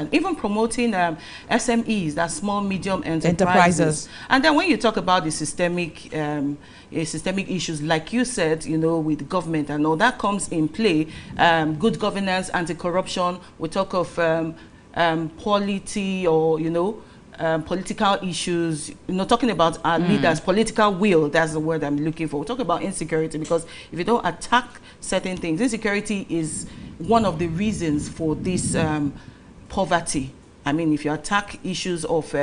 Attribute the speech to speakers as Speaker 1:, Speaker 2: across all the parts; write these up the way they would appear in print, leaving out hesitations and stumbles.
Speaker 1: and even promoting SMEs, that small medium enterprises. And then when you talk about the systemic issues, like you said, with government and all that comes in play, good governance, anti-corruption. We talk of polity, or political issues, talking about our leaders, political will, that's the word I'm looking for. We talk about insecurity, because if you don't attack certain things, insecurity is one of the reasons for this poverty. I mean, if you attack issues of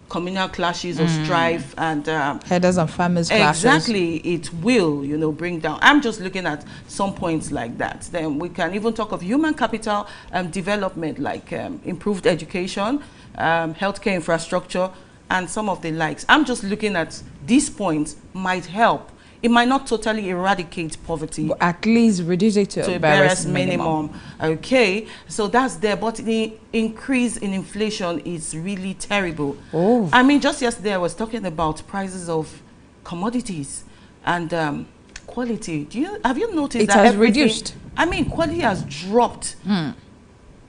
Speaker 1: communal clashes or strife and
Speaker 2: herders and farmers clashes,
Speaker 1: exactly, it will bring down. I'm just looking at some points like that. Then we can even talk of human capital development, like improved education, healthcare infrastructure, and some of the likes. I'm just looking at these points might help. It might not totally eradicate poverty,
Speaker 2: but at least reduce it to a barest minimum.
Speaker 1: Okay, so that's there, but the increase in inflation is really terrible.
Speaker 2: Oh,
Speaker 1: I mean, just yesterday I was talking about prices of commodities and quality. Have you noticed that
Speaker 2: it has reduced?
Speaker 1: I mean, quality has dropped.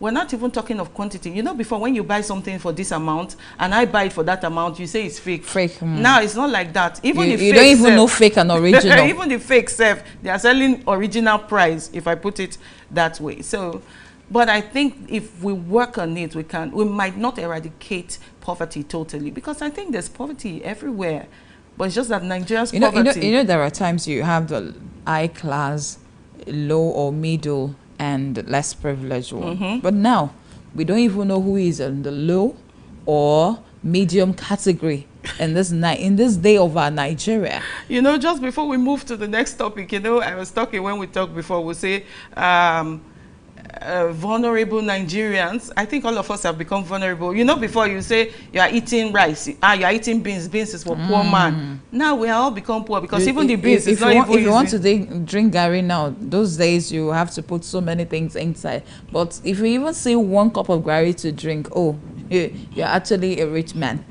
Speaker 1: We're not even talking of quantity. Before, when you buy something for this amount and I buy it for that amount, you say it's fake.
Speaker 2: Now
Speaker 1: it's not like that. Even
Speaker 2: you don't even know fake and original.
Speaker 1: Even the fake self, they are selling original price, if I put it that way. So, but I think if we work on it, we might not eradicate poverty totally, because I think there's poverty everywhere. But it's just that Nigeria's poverty.
Speaker 2: There are times you have the high class, low or middle, and less privileged one. But now we don't even know who is in the low or medium category in this day of our Nigeria.
Speaker 1: Just before we move to the next topic, I was talking, when we talked before, we say vulnerable Nigerians. I think all of us have become vulnerable. Before you say you are eating rice, you are eating beans is for poor man. Now we are all become poor, because even the beans is not even easy.
Speaker 2: If you want to drink Gary now, those days you have to put so many things inside. But if you even see 1 cup of Gary to drink, you're actually a rich man.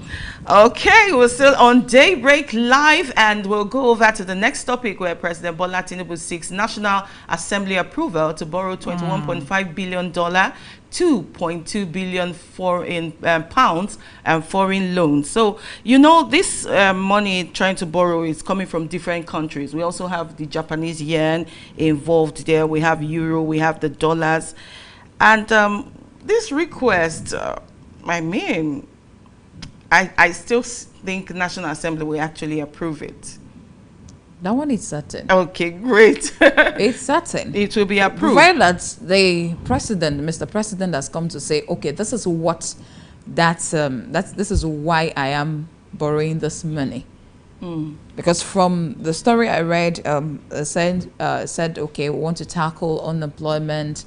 Speaker 1: Okay, we're still on Daybreak Live, and we'll go over to the next topic, where President Bola Tinubu seeks National Assembly approval to borrow $21.5 billion, 2.2 billion foreign pounds and foreign loans. So this money trying to borrow is coming from different countries. We also have the Japanese yen involved there. We have euro, we have the dollars, and this request, I still think National Assembly will actually approve it.
Speaker 2: That one is certain.
Speaker 1: Okay, great.
Speaker 2: It's certain.
Speaker 1: It will be approved.
Speaker 2: Provided that the president, Mr. President, has come to say, okay, this is what this is why I am borrowing this money. Because from the story I read, said, okay, we want to tackle unemployment,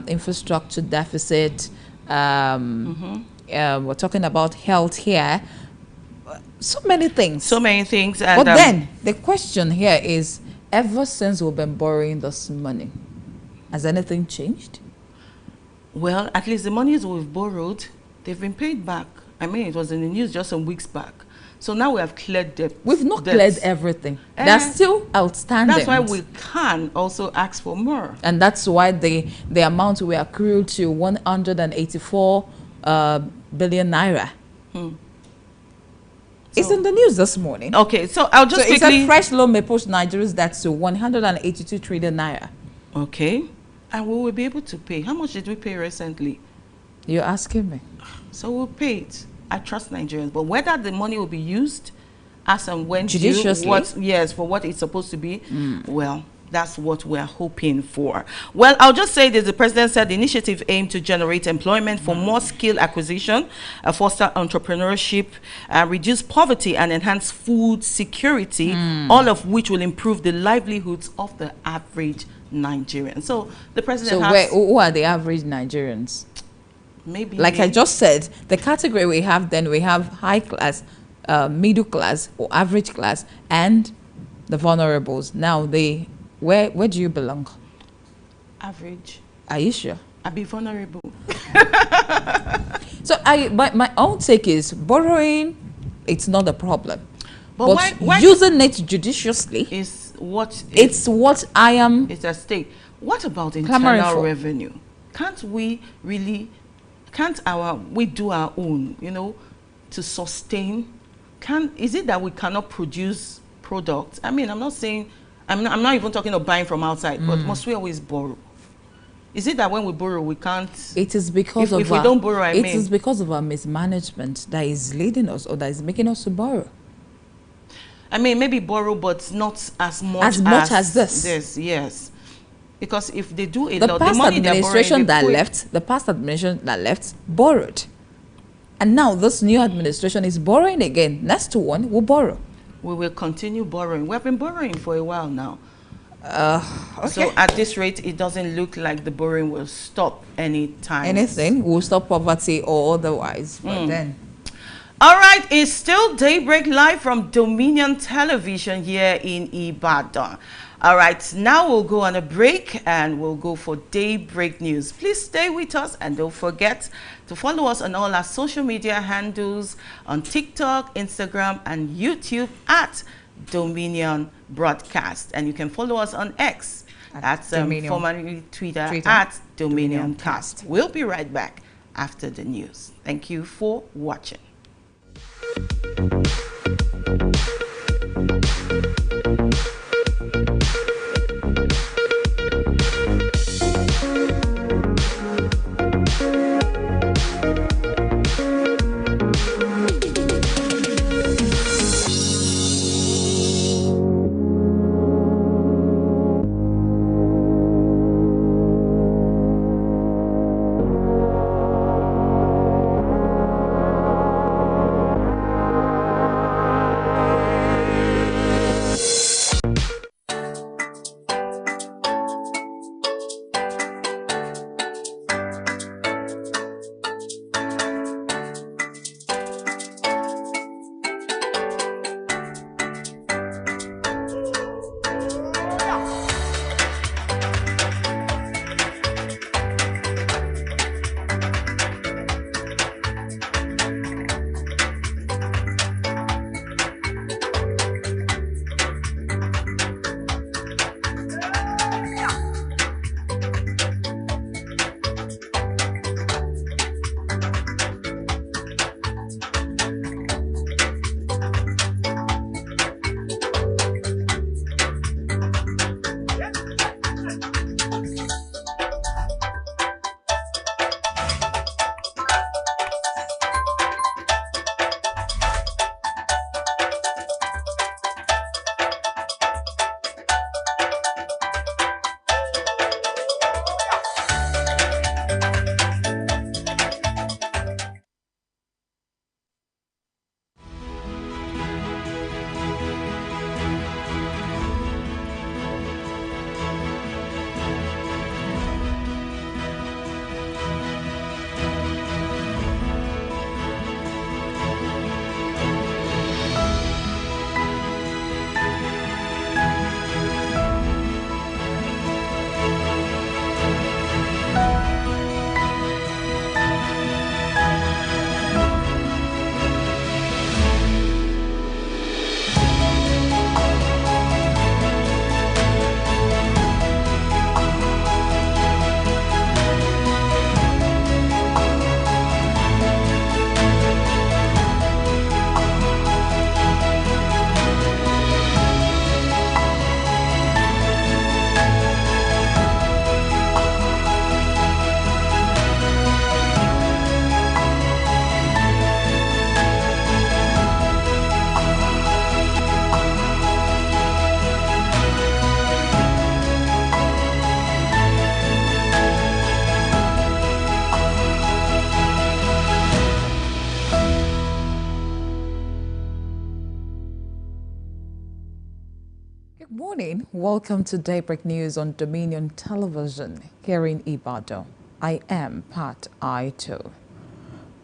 Speaker 2: infrastructure deficit. We're talking about health here. So many things. And, but then the question here is, ever since we've been borrowing this money, has anything changed?
Speaker 1: Well, at least the monies we've borrowed, they've been paid back. I mean, it was in the news just some weeks back. So now we have cleared debt.
Speaker 2: We've not cleared everything. That's still outstanding.
Speaker 1: That's why we can also ask for more.
Speaker 2: And that's why the amount we accrued to 184 billion naira. It's in the news this morning.
Speaker 1: Okay, so I'll just quickly...
Speaker 2: It's a fresh loan may push Nigeria's debt to 182 trillion naira.
Speaker 1: Okay. And we will be able to pay. How much did we pay recently?
Speaker 2: You're asking me.
Speaker 1: So we'll pay it. I trust Nigerians. But whether the money will be used as and when
Speaker 2: judiciously,
Speaker 1: yes, for what it's supposed to be, well, that's what we're hoping for. Well, I'll just say this. The president said the initiative aimed to generate employment for more skill acquisition, foster entrepreneurship, reduce poverty, and enhance food security, all of which will improve the livelihoods of the average Nigerian. So the president
Speaker 2: who are the average Nigerians?
Speaker 1: Maybe.
Speaker 2: Like I just said, the category we have high class, middle class, or average class, and the vulnerables. Now, where do you belong?
Speaker 1: Average.
Speaker 2: Are you sure?
Speaker 1: I'll be vulnerable.
Speaker 2: So my own take is borrowing, it's not a problem. But why using it judiciously
Speaker 1: is what
Speaker 2: I am.
Speaker 1: It's at stake. What about internal revenue? Can't we really can't we do our own, you know, to sustain? Is it that we cannot produce products? I mean, I'm not saying, I'm not even talking of buying from outside, but must we always borrow? Is it that when we borrow, we can't?
Speaker 2: It is because
Speaker 1: if we don't borrow,
Speaker 2: it is because of our mismanagement that is leading us, or that is making us to borrow.
Speaker 1: I mean, maybe borrow, but not as much
Speaker 2: as this.
Speaker 1: Yes. Because if they do a
Speaker 2: the
Speaker 1: lot,
Speaker 2: past
Speaker 1: the money
Speaker 2: administration the past administration that left borrowed, and now this new administration is borrowing again. Next one will borrow.
Speaker 1: We will continue borrowing. We've been borrowing for a while now.
Speaker 2: Okay.
Speaker 1: So at this rate, it doesn't look like the borrowing will stop anytime.
Speaker 2: Anything will stop poverty or otherwise. But then.
Speaker 1: All right, it's still Daybreak Live from Dominion Television here in Ibadan. All right, now we'll go on a break and we'll go for Daybreak News. Please stay with us and don't forget to follow us on all our social media handles on TikTok, Instagram, and YouTube at Dominion Broadcast. And you can follow us on X, that's formerly Twitter, at Dominion Cast. We'll be right back after the news. Thank you for watching.
Speaker 2: Good morning. Welcome to Daybreak News on Dominion Television here in Ibadan. I am Pat Aito.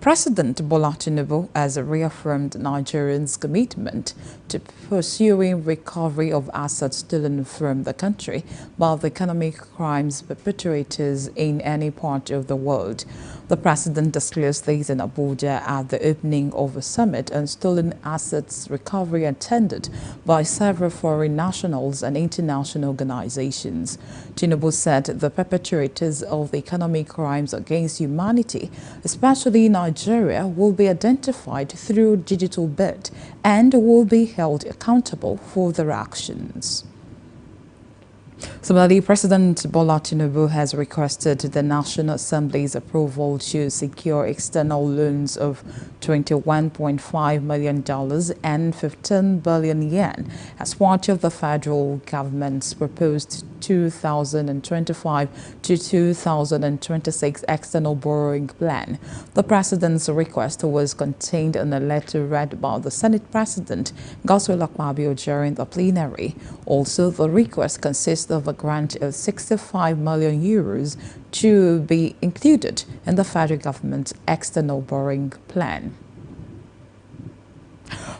Speaker 2: President Bola Tinubu has reaffirmed Nigerians' commitment to pursuing recovery of assets stolen from the country by the economic crimes perpetrators in any part of the world. The president disclosed these in Abuja at the opening of a summit on stolen assets recovery attended by several foreign nationals and international organizations. Tinubu said the perpetrators of the economic crimes against humanity, especially in Nigeria, will be identified through digital bid and will be held accountable for their actions. Similarly, President Bola Tinubu has requested the National Assembly's approval to secure external loans of $21.5 million and 15 billion yen as part of the federal government's proposed 2025 to 2026 external borrowing plan. The president's request was contained in a letter read by the Senate President Godswill Akpabio during the plenary. Also, the request consists of a grant of 65 million euros to be included in the federal government's external borrowing plan.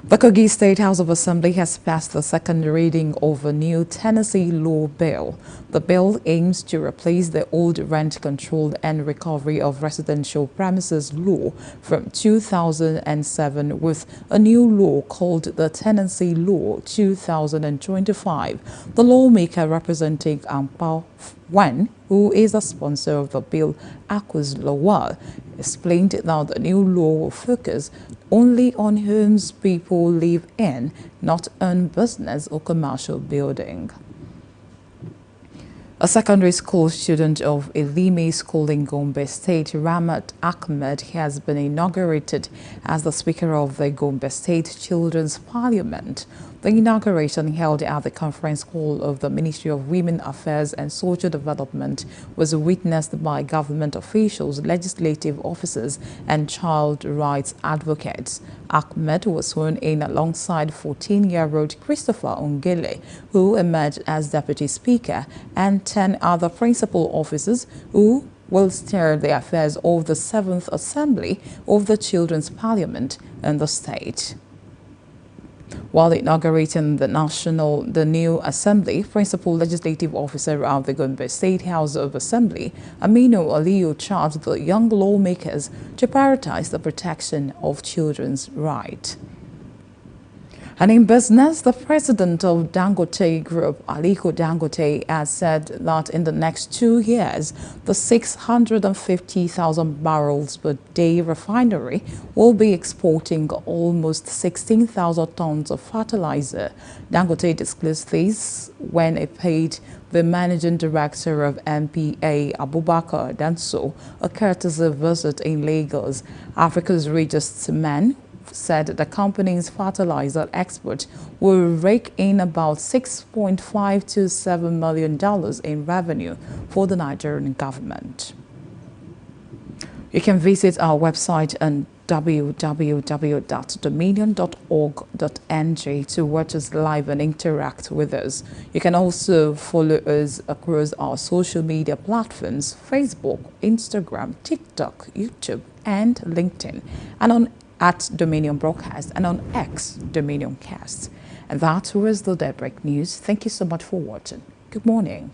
Speaker 2: The Kogi State House of Assembly has passed the second reading of a new tenancy law bill. The bill aims to replace the old rent control and recovery of residential premises law from 2007 with a new law called the Tenancy Law 2025. The lawmaker representing Ampao Wan, who is a sponsor of the bill, Akuz Lawal, explained that the new law will focus only on homes people live in, not on business or commercial building. A secondary school student of Elime School in Gombe State, Ramat Ahmed, has been inaugurated as the Speaker of the Gombe State Children's Parliament. The inauguration, held at the conference hall of the Ministry of Women Affairs and Social Development, was witnessed by government officials, legislative officers, and child rights advocates. Ahmed was sworn in alongside 14-year-old Christopher Ongele, who emerged as Deputy Speaker, and 10 other principal officers who will steer the affairs of the 7th Assembly of the Children's Parliament in the state. While inaugurating the new Assembly, Principal Legislative Officer of the Gombe State House of Assembly, Aminu Aliyu, charged the young lawmakers to prioritize the protection of children's rights. And in business, the president of Dangote Group, Aliko Dangote, has said that in the next 2 years, the 650,000 barrels per day refinery will be exporting almost 16,000 tons of fertilizer. Dangote disclosed this when he paid the managing director of MPA, Abubakar Danso, a courtesy visit in Lagos. Africa's richest man said the company's fertilizer export will rake in about $6.527 million in revenue for the Nigerian government. You can visit our website on www.dominion.org.nj to watch us live and interact with us. You can also follow us across our social media platforms: Facebook, Instagram, TikTok, YouTube, and LinkedIn, and on at Dominion Broadcast and on X, Dominion Cast. And that was the Daybreak News. Thank you so much for watching. Good morning.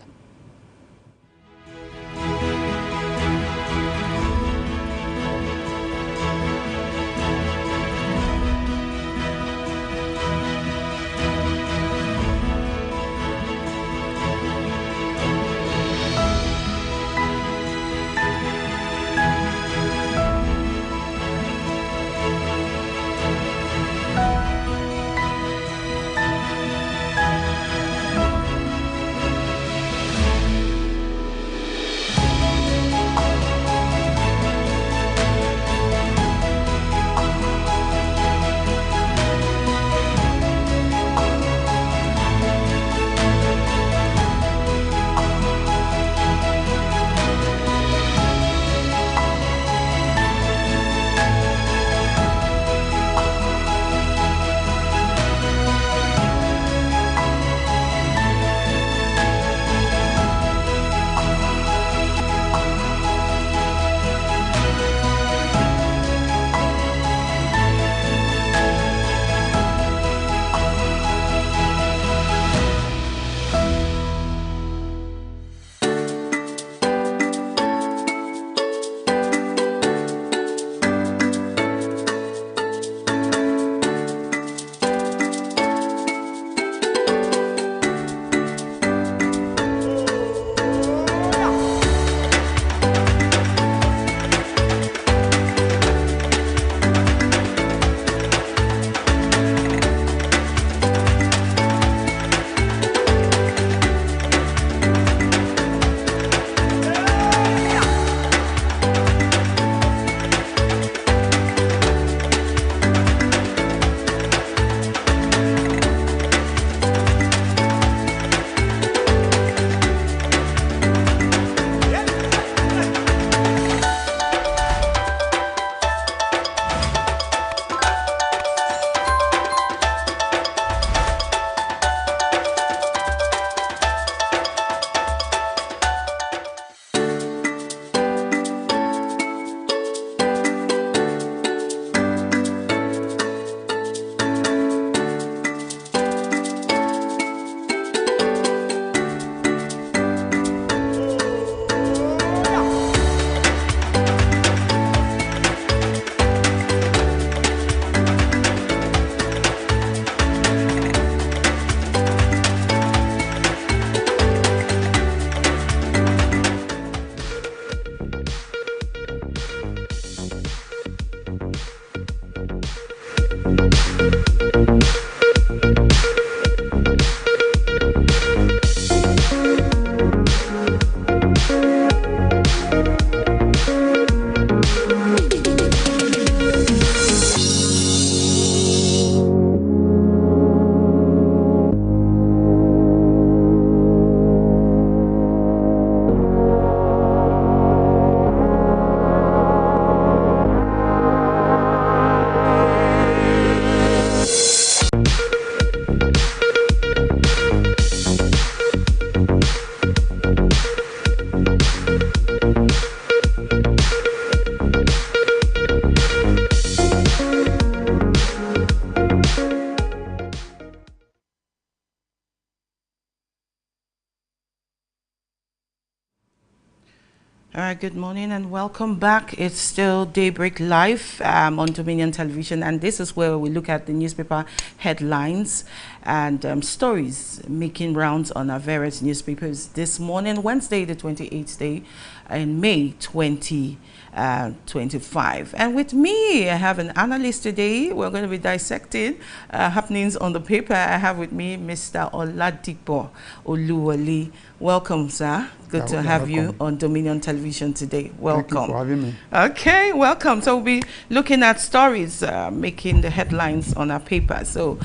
Speaker 1: All right, good morning and welcome back. It's still Daybreak Live on Dominion Television, and this is where we look at the newspaper headlines and stories making rounds on our various newspapers this morning, Wednesday, the 28th day in May 2025. And with me, I have an analyst today. We're going to be dissecting happenings on the paper. I have with me Mr. Oladipo Oluwole. Welcome, sir. Good to have you on Dominion Television today. Welcome.
Speaker 3: Thank you for having me.
Speaker 1: Okay, welcome. So we'll be looking at stories making the headlines on our paper. So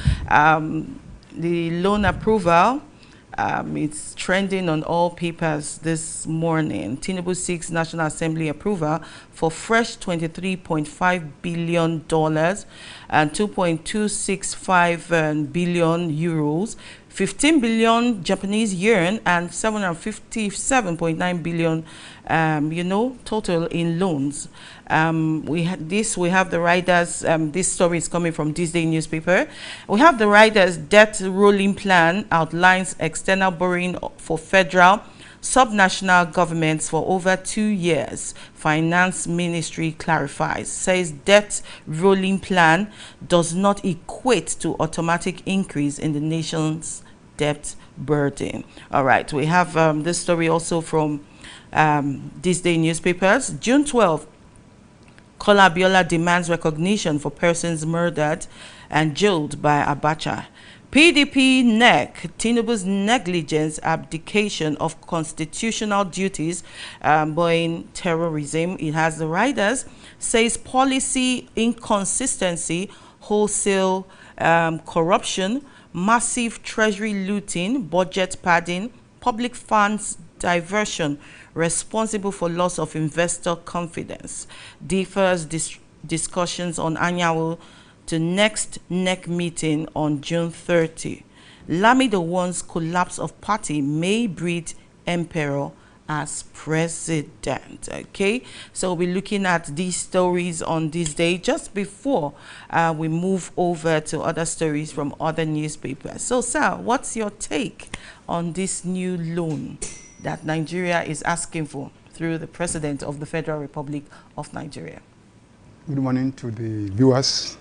Speaker 1: the loan approval, it's trending on all papers this morning. Tinubu seeks National Assembly approval for fresh $23.5 billion and 2.265 billion euros, 15 billion Japanese yen and 757.9 billion, total in loans. We have the riders. This story is coming from this day newspaper. We have the riders debt rolling plan outlines external borrowing for federal, subnational governments for over 2 years. Finance Ministry clarifies, says debt rolling plan does not equate to automatic increase in the nation's debt burden. All right, we have this story also from this day newspapers. June 12th, Kola Abiola demands recognition for persons murdered and jailed by Abacha. PDP NEC, Tinubu's negligence abdication of constitutional duties, in terrorism. It has the riders, says policy inconsistency, wholesale corruption, massive treasury looting, budget padding, public funds diversion responsible for loss of investor confidence. Differs discussions on Anyanwu to next NEC meeting on June 30. Lamido One's collapse of party may breed emperor as president. Okay, so we're looking at these stories on this day just before we move over to other stories from other newspapers. So, sir, what's your take on this new loan that Nigeria is asking for through the President of the Federal Republic of Nigeria?
Speaker 3: Good morning to the viewers.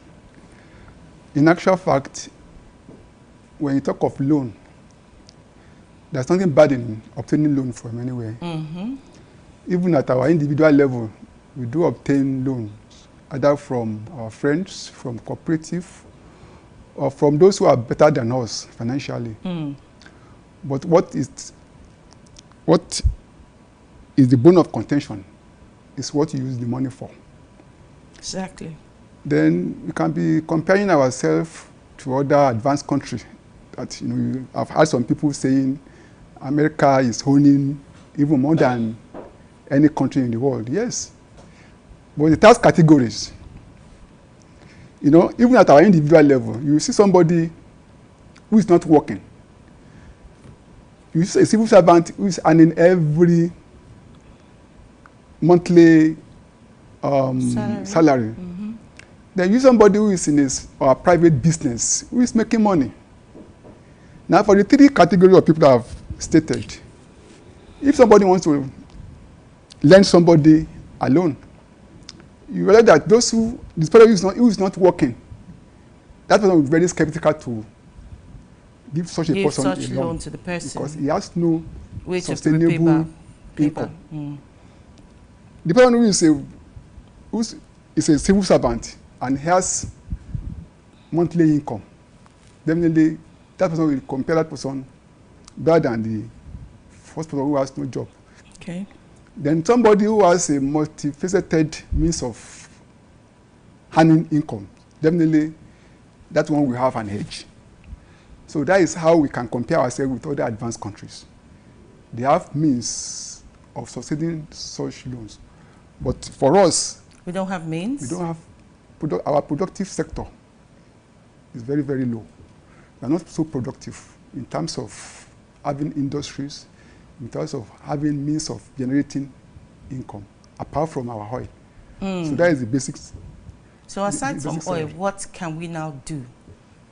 Speaker 3: In actual fact, when you talk of loan, there's nothing bad in obtaining loan from anywhere. Even at our individual level, we do obtain loans, either from our friends, from cooperative, or from those who are better than us financially. But what is the bone of contention is what you use the money for.
Speaker 1: Exactly.
Speaker 3: Then we can be comparing ourselves to other advanced countries. That I've heard some people saying America is owning even more than any country in the world. Yes, but the tax categories, even at our individual level, you see somebody who is not working. You see a civil servant who is earning every monthly salary. Then you somebody who is in a private business who is making money. Now, for the three categories of people that I've stated, if somebody wants to lend somebody a loan, you realize that this person who is not working, that person will be very skeptical to give such a person a loan
Speaker 1: to the person
Speaker 3: because he has no
Speaker 1: Which
Speaker 3: sustainable income. The person who is a civil servant and has monthly income, definitely that person will compare that person better than the first person who has no job.
Speaker 1: Okay.
Speaker 3: Then somebody who has a multifaceted means of earning income, definitely that one will have an edge. So that is how we can compare ourselves with other advanced countries. They have means of sustaining such loans. But for us,
Speaker 1: we don't have means.
Speaker 3: We don't have our productive sector is very, very low. We are not so productive in terms of having industries, in terms of having means of generating income, apart from our oil. So that is the basics.
Speaker 1: So aside from oil, what can we now do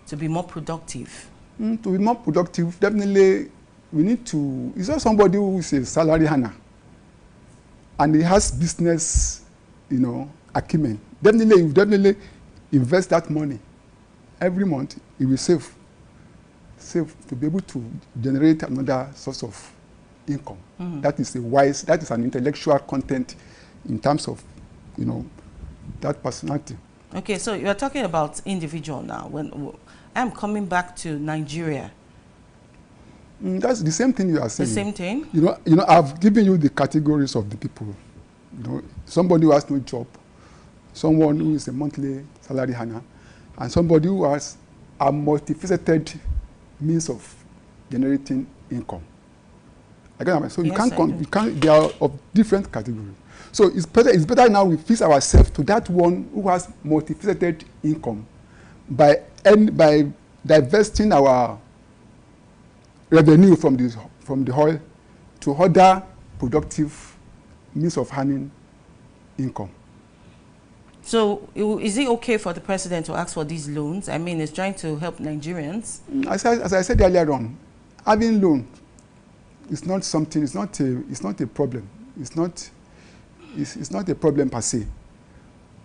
Speaker 1: to be more productive?
Speaker 3: To be more productive, definitely we need to, it's not somebody who is a salary earner and he has business, you know, acumen, definitely, you definitely invest that money every month. He will save to be able to generate another source of income. That is that is an intellectual content in terms of, you know, that personality.
Speaker 1: Okay, so you're talking about individual now. When I'm coming back to Nigeria.
Speaker 3: That's the same thing you are saying.
Speaker 1: The same thing?
Speaker 3: You know, I've given you the categories of the people. You know, somebody who has no job, someone who is a monthly salary earner, and somebody who has a multifaceted means of generating income. Again, so
Speaker 1: yes,
Speaker 3: you can't. They are of different categories. So it's better now we fix ourselves to that one who has multifaceted income by divesting our revenue from the oil to other productive means of earning income.
Speaker 1: So is it okay for the president to ask for these loans? I mean, it's trying to help Nigerians.
Speaker 3: As I said earlier on, having loan is not something. It's not a problem. It's not a problem per se.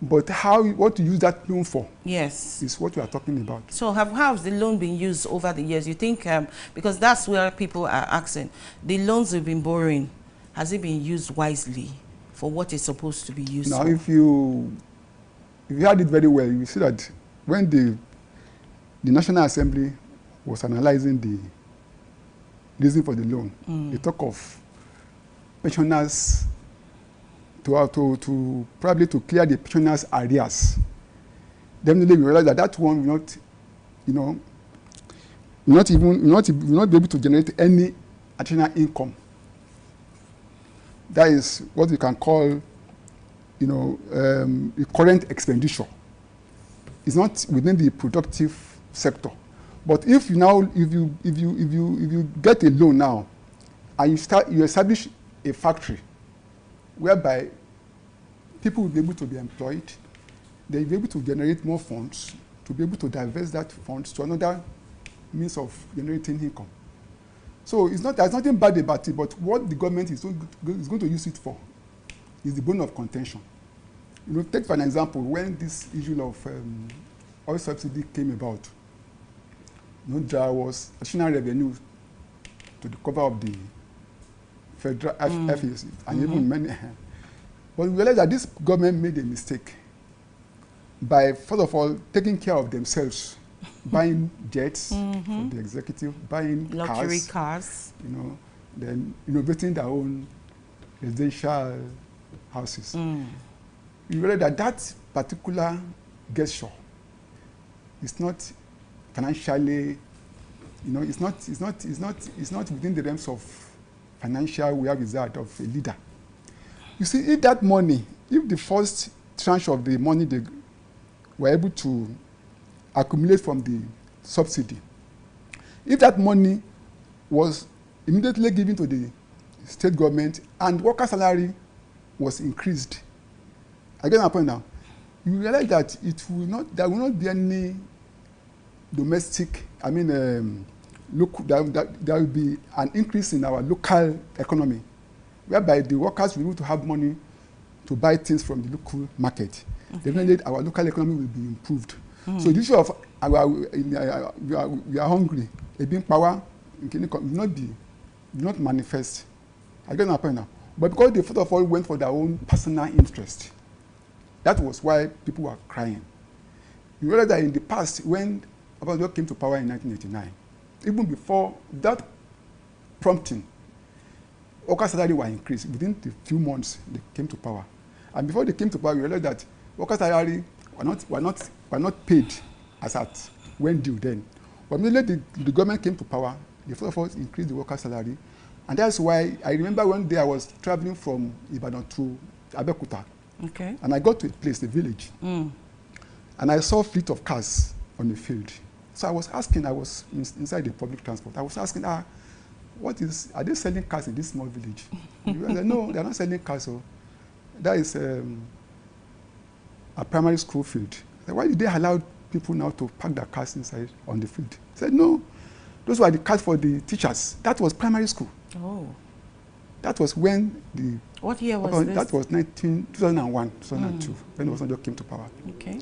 Speaker 3: But what to use that loan for?
Speaker 1: Yes,
Speaker 3: is what we are talking about.
Speaker 1: So how has the loan been used over the years? You think because that's where people are asking, the loans we've been borrowing, has it been used wisely for what it's supposed to be used
Speaker 3: now,
Speaker 1: for?
Speaker 3: If you had it very well, you see that when the National Assembly was analyzing the reason for the loan, they talk of pensioners to probably to clear the pensioners' arrears. Definitely, we realize that one will not, you know, will not be able to generate any additional income. That is what we can call, you know, the current expenditure. It's not within the productive sector. But if you get a loan now, and you establish a factory whereby people will be able to be employed, they will be able to generate more funds to be able to divest that funds to another means of generating income. So there's nothing bad about it, but what the government is going to use it for is the bone of contention. You know, take for an example, when this issue of oil subsidy came about, you know, there was additional revenue to the cover of the federal FAC and even many. But we realized that this government made a mistake by, first of all, taking care of themselves, buying jets for the executive, buying
Speaker 1: luxury cars,
Speaker 3: you know, then innovating their own residential houses. We realized that particular gesture is not financially, you know, it's not within the realms of financial wherewithal of a leader. You see, if the first tranche of the money they were able to accumulate from the subsidy, if that money was immediately given to the state government and worker salary was increased, again my point now, you realize that there will not be any domestic, local, there will be an increase in our local economy, whereby the workers will be able to have money to buy things from the local market. Definitely our local economy will be improved. So the issue of we are hungry, a being power will not manifest. I get my point now. But because they first of all went for their own personal interest, that was why people were crying. You realize that in the past, when Obasanjo came to power in 1989, even before that prompting, worker salary were increased within the few months they came to power. And before they came to power, we realized that worker salary were not paid as at when due then. But immediately the government came to power, they first of all increased the worker salary. And that's why I remember one day I was traveling from Ibadan to Abeokuta.
Speaker 1: Okay. And
Speaker 3: I got to a place, a village, and I saw a fleet of cars on the field. So I was inside the public transport. I was asking, are they selling cars in this small village? Said, no, they're not selling cars. So that is a primary school field. I said, why did they allow people now to park their cars inside on the field? I said, no, those were the cars for the teachers. That was primary school.
Speaker 1: Oh.
Speaker 3: That was when the
Speaker 1: What year was this?
Speaker 3: That was 2001, 2002, when Obasanjo came to power.
Speaker 1: Okay.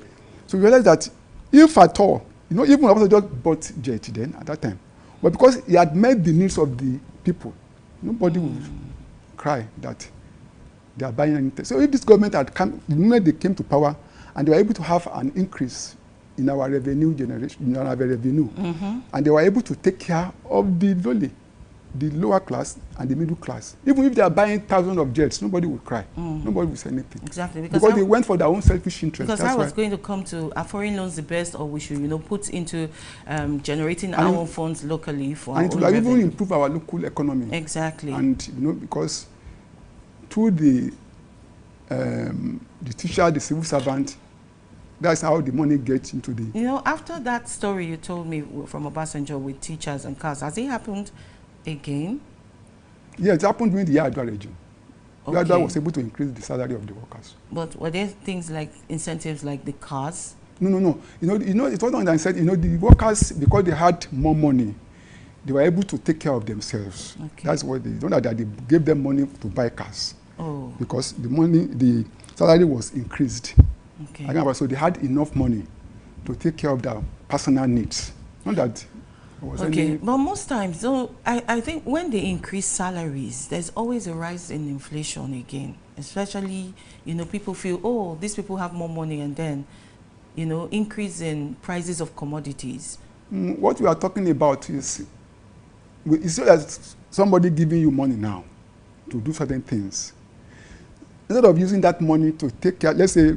Speaker 3: So we realized that if at all, even Obasanjo bought jet then at that time, but because he had met the needs of the people, nobody would cry that they are buying anything. So if this government had come, the moment they came to power, and they were able to have an increase in our revenue generation, in our revenue, and they were able to take care of the lowly, the lower class and the middle class. Even if they are buying thousands of jets, nobody will cry. Nobody will say anything.
Speaker 1: Exactly.
Speaker 3: Because they went for their own selfish interest.
Speaker 1: Because
Speaker 3: That's
Speaker 1: I was
Speaker 3: why.
Speaker 1: going to come to, are foreign loans the best, or we should, put into generating our own funds locally for our
Speaker 3: and
Speaker 1: own
Speaker 3: it will
Speaker 1: revenue.
Speaker 3: even improve our local economy.
Speaker 1: Exactly.
Speaker 3: And, because through the teacher, the civil servant, that's how the money gets into the...
Speaker 1: After that story you told me from Obasanjo with teachers and cars, has it happened again?
Speaker 3: Yeah, it happened during the Yar'Adua regime.
Speaker 1: Okay.
Speaker 3: Yar'Adua was able to increase the salary of the workers.
Speaker 1: But were there things like incentives like the cars?
Speaker 3: No. It wasn't that I said, the workers, because they had more money, they were able to take care of themselves.
Speaker 1: Okay.
Speaker 3: That's what they don't know, that they gave them money to buy cars.
Speaker 1: Oh.
Speaker 3: Because the salary was increased.
Speaker 1: Okay.
Speaker 3: So they had enough money to take care of their personal needs. Not that there was
Speaker 1: Okay,
Speaker 3: any...
Speaker 1: but most times, though, I think when they increase salaries, there's always a rise in inflation again. Especially, people feel, oh, these people have more money, and then, increase in prices of commodities.
Speaker 3: What we are talking about is, it's not that somebody giving you money now to do certain things. Instead of using that money to take care, let's say,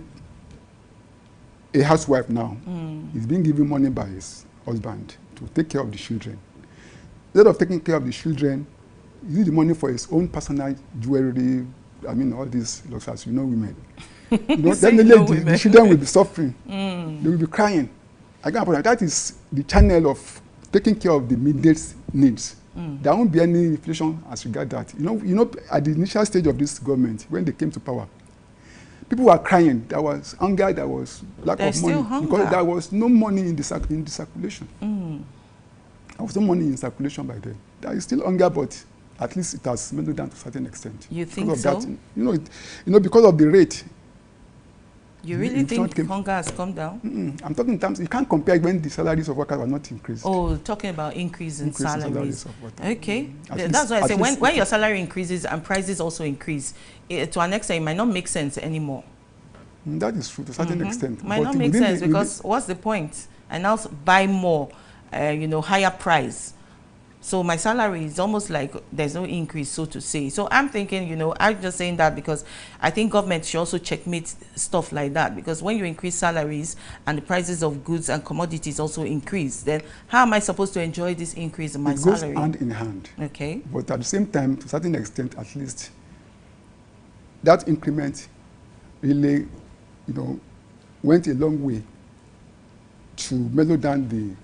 Speaker 3: a housewife now is being given money by his husband to take care of the children. Instead of taking care of the children, he uses the money for his own personal jewelry, all these luxuries, women. Then the children will be suffering. They will be crying. That is the channel of taking care of the immediate needs. There won't be any inflation as regard that. At the initial stage of this government, when they came to power, people were crying. There was hunger, there was lack of money. Because there was no money in the circulation. There was no money in circulation by then. There is still hunger, but at least it has mellowed down to a certain extent.
Speaker 1: You think so?
Speaker 3: That, because of the rate.
Speaker 1: You really think hunger has come down?
Speaker 3: I'm talking in terms, you can't compare when the salaries of workers were not increased.
Speaker 1: Oh, talking about increase in salaries. Okay. That's why I say when your salary increases and prices also increase, to an extent, it might not make sense anymore.
Speaker 3: That is true to a certain extent.
Speaker 1: Might not make sense because what's the point? I now buy more, higher price. So my salary is almost like there's no increase, so to say. So I'm thinking, I'm just saying that because I think government should also checkmate stuff like that. Because when you increase salaries and the prices of goods and commodities also increase, then how am I supposed to enjoy this increase in my salary?
Speaker 3: It goes hand in hand.
Speaker 1: Okay.
Speaker 3: But at the same time, to a certain extent, at least, that increment really, went a long way to mellow down the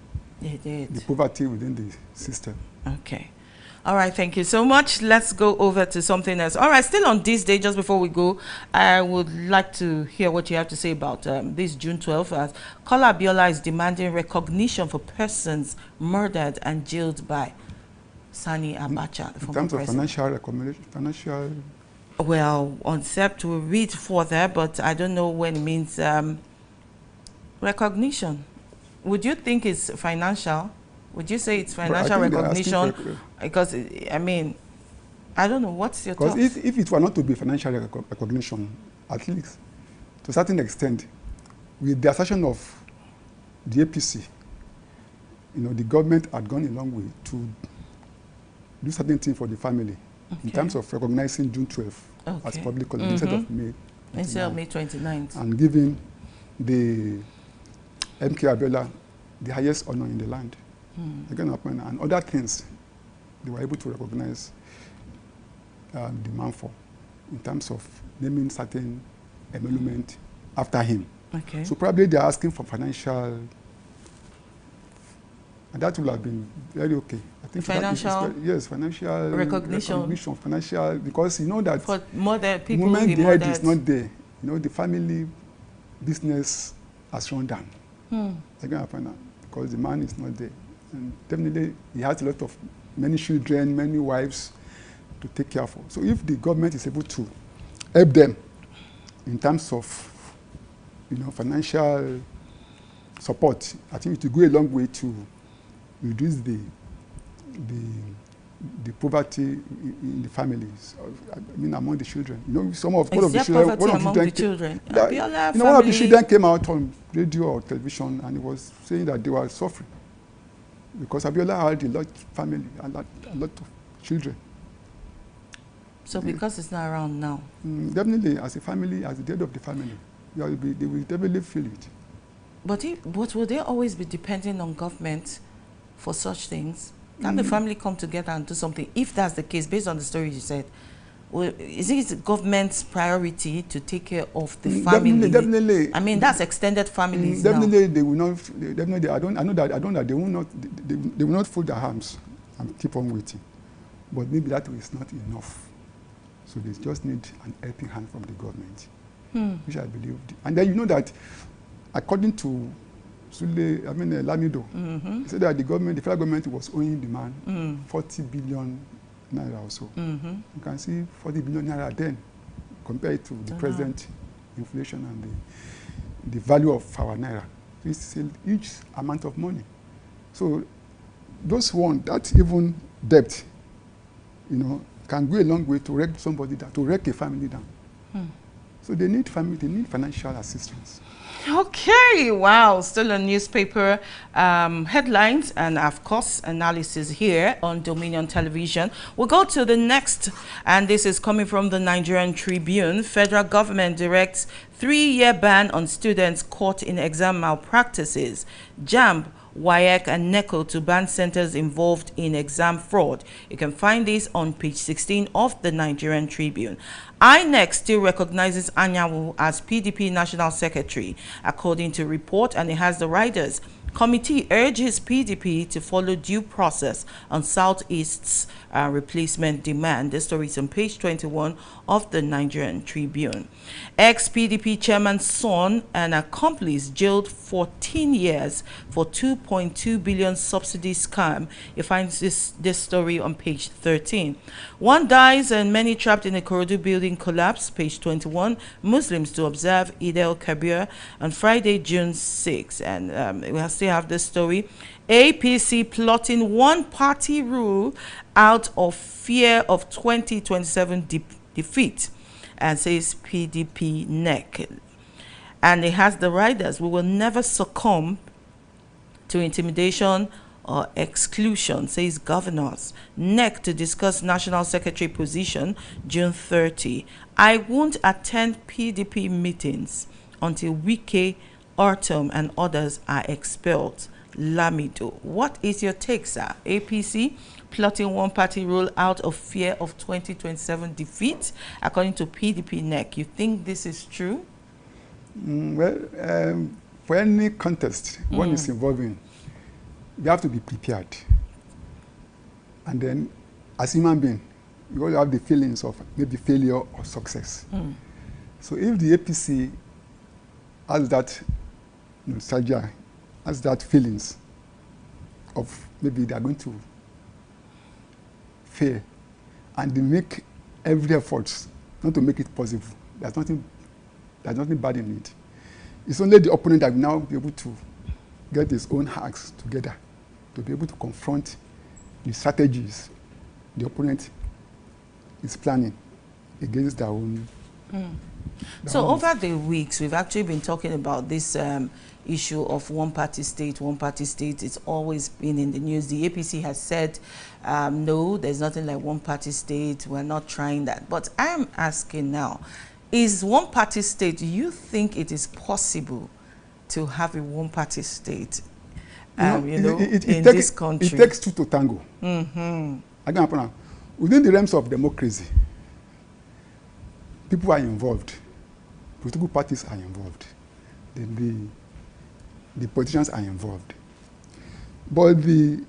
Speaker 3: poverty within the system.
Speaker 1: Okay. All right, thank you so much. Let's go over to something else. All right, still on this day, just before we go, I would like to hear what you have to say about this June 12th. As Kola Abiola is demanding recognition for persons murdered and jailed by Sani Abacha, the former president.
Speaker 3: In terms of financial recognition,
Speaker 1: Well, on CEPT we'll read further, but I don't know when it means recognition. Would you think it's financial? Would you say it's financial recognition? Because, I don't know. What's your thought?
Speaker 3: Because if it were not to be financial recognition, at least to a certain extent, with the assertion of the APC, the government had gone a long way to do certain things for the family in terms of recognizing June 12th as public holiday instead of May 29th.
Speaker 1: Instead of May 29th.
Speaker 3: And giving the MK Abiola the highest honor in the land. And other things they were able to recognize the man for in terms of naming certain emolument after him.
Speaker 1: Okay.
Speaker 3: So probably they are asking for financial, and that will have been very okay. I think
Speaker 1: financial,
Speaker 3: yes, financial
Speaker 1: recognition,
Speaker 3: financial, because that
Speaker 1: for murder people,
Speaker 3: the moment the head is not there, the family business has run down. Because the man is not there. And definitely he has a lot of many children, many wives to take care of. So if the government is able to help them in terms of, financial support, I think it will go a long way to reduce the poverty in the families. Among the children. Some of one of the children.
Speaker 1: Poverty among the children?
Speaker 3: One of the children came out on radio or television and he was saying that they were suffering because Abiola had a lot of family, a lot of children.
Speaker 1: So because it's not around now?
Speaker 3: Definitely, as a family, as the head of the family, they will definitely feel it.
Speaker 1: But will they always be depending on government for such things? Can the family come together and do something? If that's the case, based on the story you said, well, is it government's priority to take care of the family?
Speaker 3: Definitely.
Speaker 1: I mean, that's extended families
Speaker 3: definitely,
Speaker 1: now.
Speaker 3: they will not. Definitely, I know that they will not. They will not fold their arms and keep on waiting. But maybe that is not enough. So they just need an helping hand from the government, which I believe. And then that, according to Lamido, he said that the federal government was owing the man 40 billion naira or so. You can see 40 billion naira then compared to the present inflation and the value of our naira. It's a huge amount of money. So those that even debt, can go a long way to wreck somebody down, to wreck a family down. So they need financial assistance.
Speaker 1: Okay, wow. Still on newspaper headlines and, of course, analysis here on Dominion Television. We'll go to the next, and this is coming from the Nigerian Tribune. Federal government directs 3-year ban on students caught in exam malpractices. JAMB, WAEC and NECO to ban centers involved in exam fraud. You can find this on page 16 of the Nigerian Tribune. INEC still recognizes Anyanwu as PDP National Secretary, according to report, and it has the riders. Committee urges PDP to follow due process on Southeast's replacement demand. The story is on page 21 of the Nigerian Tribune. Ex-PDP chairman's son and accomplice jailed 14 years for 2.2 billion subsidy scam. You find this story on page 13. One dies and many trapped in a Ikorodu building collapse. Page 21. Muslims to observe Eid al-Kabir on Friday, June 6. And we still have this story. APC plotting one-party rule out of fear of 2027 defeat, and says PDP NEC. And it has the riders. We will never succumb to intimidation or exclusion, says governors. NEC to discuss National Secretary position June 30. I won't attend PDP meetings until Wike, Ortom and others are expelled. Lamido. What is your take, sir? APC plotting one-party rule out of fear of 2027 defeat, according to PDP NEC. You think this is true?
Speaker 3: For any contest one is involving, you have to be prepared. And then, as human being, you all have the feelings of maybe failure or success. So if the APC has that nostalgia, has that feelings of maybe they are going to fail, and they make every effort not to make it possible. There's nothing bad in it. It's only the opponent that will now be able to get his own acts together to be able to confront the strategies the opponent is planning against their own.
Speaker 1: So over the weeks, we've actually been talking about this issue of one-party state, one-party state. It's always been in the news. The APC has said, no, there's nothing like one-party state. We're not trying that. But I am asking now, is one-party state, do you think it is possible to have a one-party state, in this country?
Speaker 3: It takes two to tango. Within the realms of democracy, people are involved. Political parties are involved. The politicians are involved. But the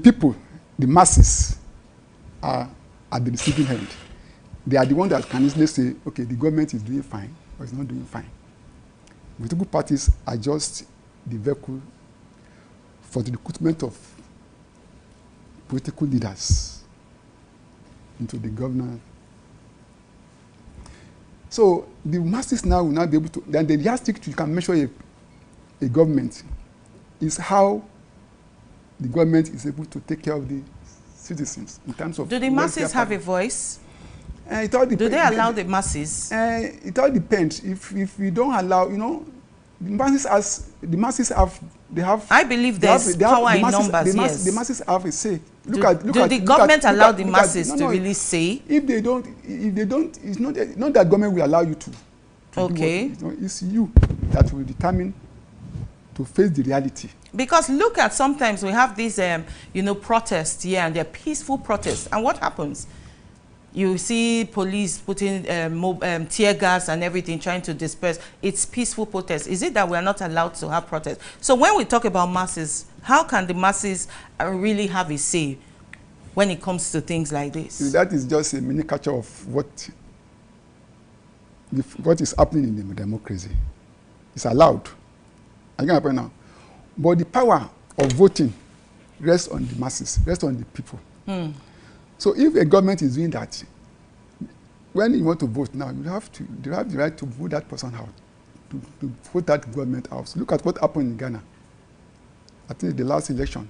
Speaker 3: people, the masses, are at the receiving end. They are the ones that can easily say, okay, the government is doing fine or it's not doing fine. Political parties are just the vehicle for the recruitment of political leaders into the governance So the masses now will not be able to, then the yardstick you can measure a government is how the government is able to take care of the citizens in terms of.
Speaker 1: Do the masses have a voice?
Speaker 3: It all
Speaker 1: do they allow the masses?
Speaker 3: It all depends. If we don't allow, you know, the masses have, they have.
Speaker 1: I believe there's power in numbers. Yes.
Speaker 3: The masses have a say.
Speaker 1: Do the government allow the masses to really say?
Speaker 3: If they don't, it's not that government will allow you to.
Speaker 1: Okay.
Speaker 3: It's you that will determine to face the reality.
Speaker 1: Because look at, sometimes we have these, protests here, and they're peaceful protests. And what happens? You see police putting tear gas and everything, trying to disperse. It's peaceful protests. Is it that we are not allowed to have protests? So when we talk about masses, how can the masses really have a say when it comes to things like this?
Speaker 3: That is just a miniature of what is happening in the democracy. It's allowed. I can happen now. But the power of voting rests on the masses, rests on the people. So if a government is doing that, when you want to vote now, you have the right to vote that person out, to vote that government out. So look at what happened in Ghana. I think the last election,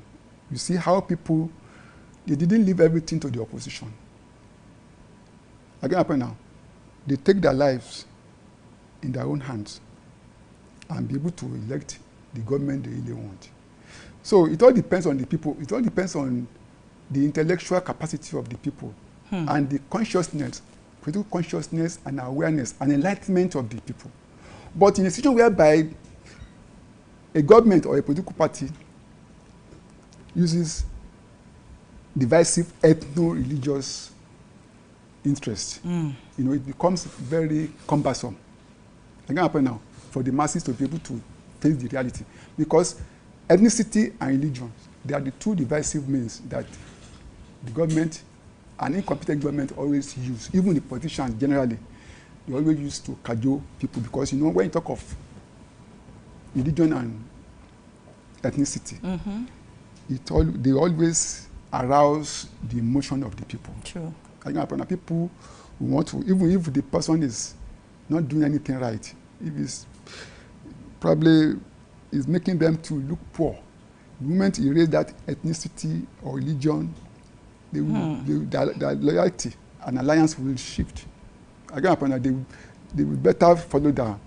Speaker 3: you see how people, they didn't leave everything to the opposition. Again, happen now. They take their lives in their own hands and be able to elect the government they really want. So it all depends on the people. It all depends on the intellectual capacity of the people and the consciousness, political consciousness and awareness and enlightenment of the people. But in a situation whereby a government or a political party uses divisive ethno-religious interest, it becomes very cumbersome. It can happen now for the masses to be able to face the reality, because ethnicity and religion, they are the two divisive means that the government, an incompetent government, always use. Even the politicians generally, they always use to cajole people, because when you talk of religion and ethnicity, they always arouse the emotion of the people.
Speaker 1: True.
Speaker 3: People who want to, even if the person is not doing anything right, if it's probably is making them to look poor, the moment you raise that ethnicity or religion, they will, their loyalty and alliance will shift. Again, they will better follow the